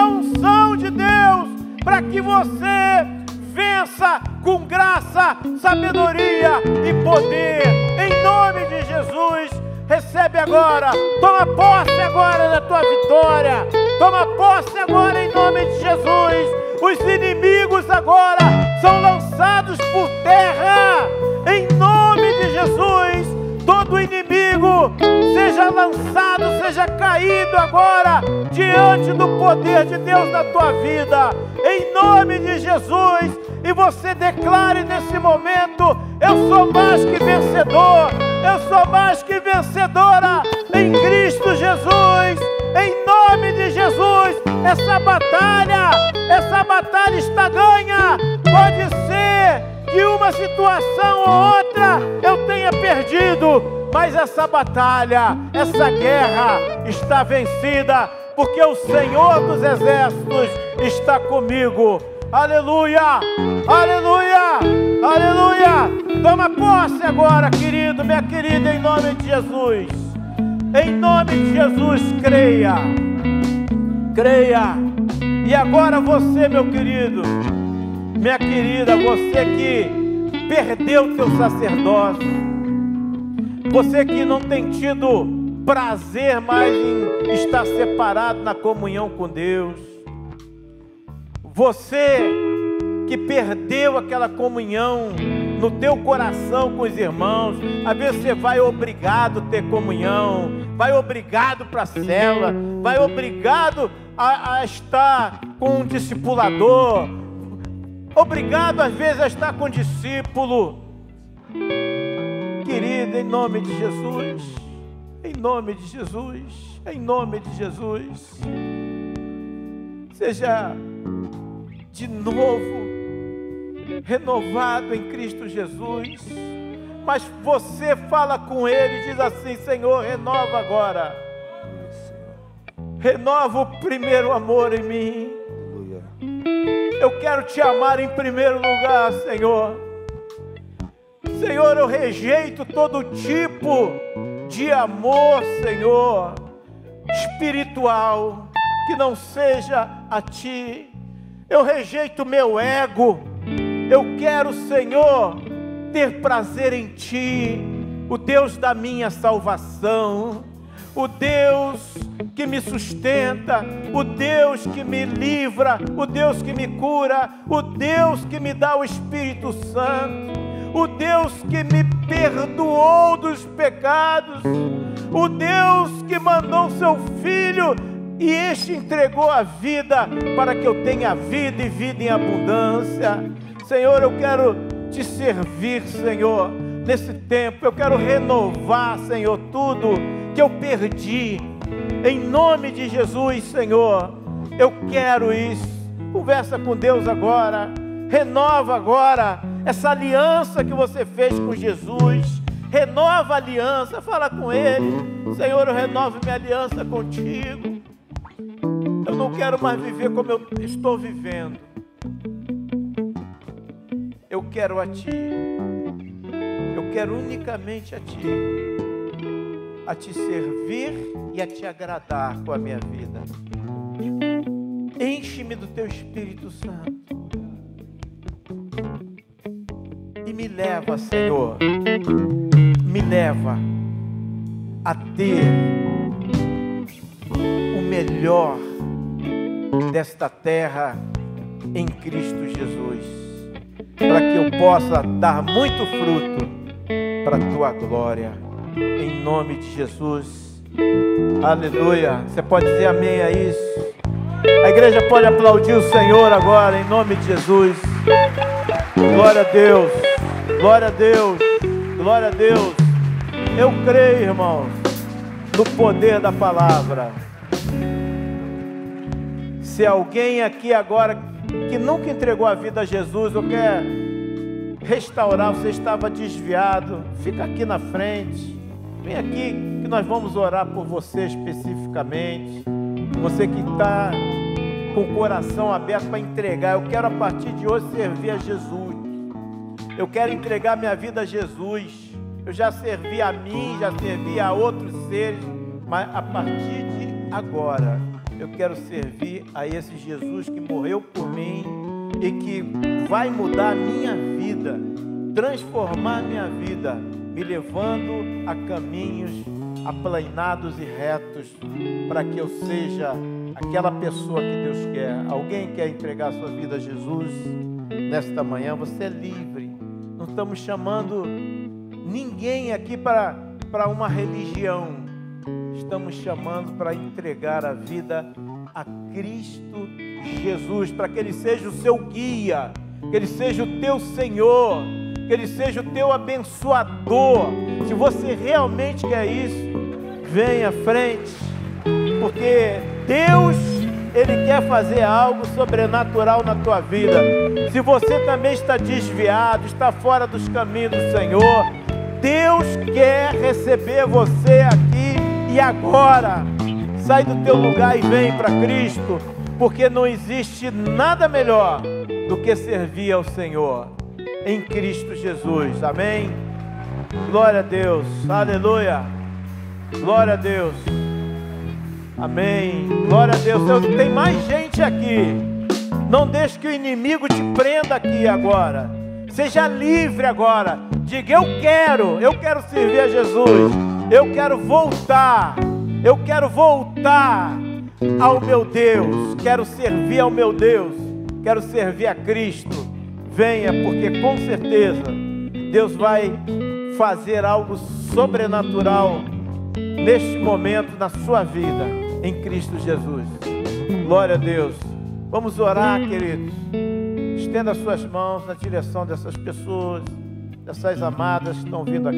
unção de Deus, para que você vença com graça, sabedoria e poder, em nome de Jesus. Recebe agora, toma posse agora da tua vitória, toma posse agora em nome de Jesus. Os inimigos agora são lançados por terra, querido, agora, diante do poder de Deus na tua vida, em nome de Jesus, e você declare nesse momento: eu sou mais que vencedor, eu sou mais que vencedora em Cristo Jesus, em nome de Jesus. Essa batalha está ganha. Pode ser que uma situação ou outra eu tenha perdido, mas essa batalha, essa guerra está vencida, porque o Senhor dos Exércitos está comigo. Aleluia, aleluia, aleluia. Toma posse agora, querido, minha querida, em nome de Jesus. Em nome de Jesus, creia, creia. E agora você, meu querido, minha querida, você que perdeu teu sacerdócio, você que não tem tido prazer mais em estar separado na comunhão com Deus, você que perdeu aquela comunhão no teu coração com os irmãos, às vezes você vai obrigado a ter comunhão, vai obrigado para a célula, vai obrigado a estar com um discipulador, obrigado às vezes a estar com um discípulo. Querido, em nome de Jesus, em nome de Jesus, em nome de Jesus, seja de novo renovado em Cristo Jesus. Mas você fala com Ele e diz assim: Senhor, renova agora, renova o primeiro amor em mim. Eu quero te amar em primeiro lugar, Senhor. Senhor, eu rejeito todo tipo de amor, Senhor, espiritual, que não seja a Ti. Eu rejeito o meu ego. Eu quero, Senhor, ter prazer em Ti, o Deus da minha salvação, o Deus que me sustenta, o Deus que me livra, o Deus que me cura, o Deus que me dá o Espírito Santo, o Deus que me perdoou dos pecados, o Deus que mandou seu Filho e este entregou a vida para que eu tenha vida e vida em abundância. Senhor, eu quero te servir, Senhor, nesse tempo. Eu quero renovar, Senhor, tudo que eu perdi. Em nome de Jesus, Senhor, eu quero isso. Conversa com Deus agora. Renova agora essa aliança que você fez com Jesus. Renova a aliança. Fala com Ele: Senhor, eu renovo minha aliança contigo. Eu não quero mais viver como eu estou vivendo. Eu quero a Ti. Eu quero unicamente a Ti servir e a Te agradar com a minha vida. Enche-me do Teu Espírito Santo e me leva, Senhor, me leva a ter o melhor desta terra em Cristo Jesus, para que eu possa dar muito fruto para a Tua glória, em nome de Jesus. Aleluia. Você pode dizer amém a isso? A igreja pode aplaudir o Senhor agora, em nome de Jesus. Glória a Deus, glória a Deus, glória a Deus. Eu creio, irmãos, no poder da palavra. Se alguém aqui agora que nunca entregou a vida a Jesus, ou quer restaurar, você estava desviado, fica aqui na frente. Vem aqui que nós vamos orar por você especificamente. Você que está com o coração aberto para entregar. Eu quero a partir de hoje servir a Jesus. Eu quero entregar minha vida a Jesus. Eu já servi a mim, já servi a outros seres, mas a partir de agora eu quero servir a esse Jesus que morreu por mim e que vai mudar a minha vida, transformar a minha vida, me levando a caminhos aplanados e retos, para que eu seja aquela pessoa que Deus quer. Alguém quer entregar sua vida a Jesus nesta manhã? Você é livre. Não estamos chamando ninguém aqui para uma religião. estamos chamando para entregar a vida a Cristo Jesus, para que Ele seja o seu guia, que Ele seja o teu Senhor, que Ele seja o teu abençoador. Se você realmente quer isso, venha à frente, porque Deus, Ele quer fazer algo sobrenatural na tua vida. Se você também está desviado, está fora dos caminhos do Senhor, Deus quer receber você aqui e agora. Sai do teu lugar e vem para Cristo, porque não existe nada melhor do que servir ao Senhor em Cristo Jesus. Amém? Glória a Deus, aleluia, glória a Deus, amém, glória a Deus. Tem mais gente aqui. Não deixe que o inimigo te prenda aqui agora. Seja livre agora. Diga: eu quero servir a Jesus, eu quero voltar ao meu Deus, quero servir ao meu Deus, quero servir a Cristo. Venha, porque com certeza Deus vai fazer algo sobrenatural neste momento na sua vida, em Cristo Jesus. Glória a Deus. Vamos orar, queridos. Estenda as suas mãos na direção dessas pessoas, dessas amadas que estão vindo aqui.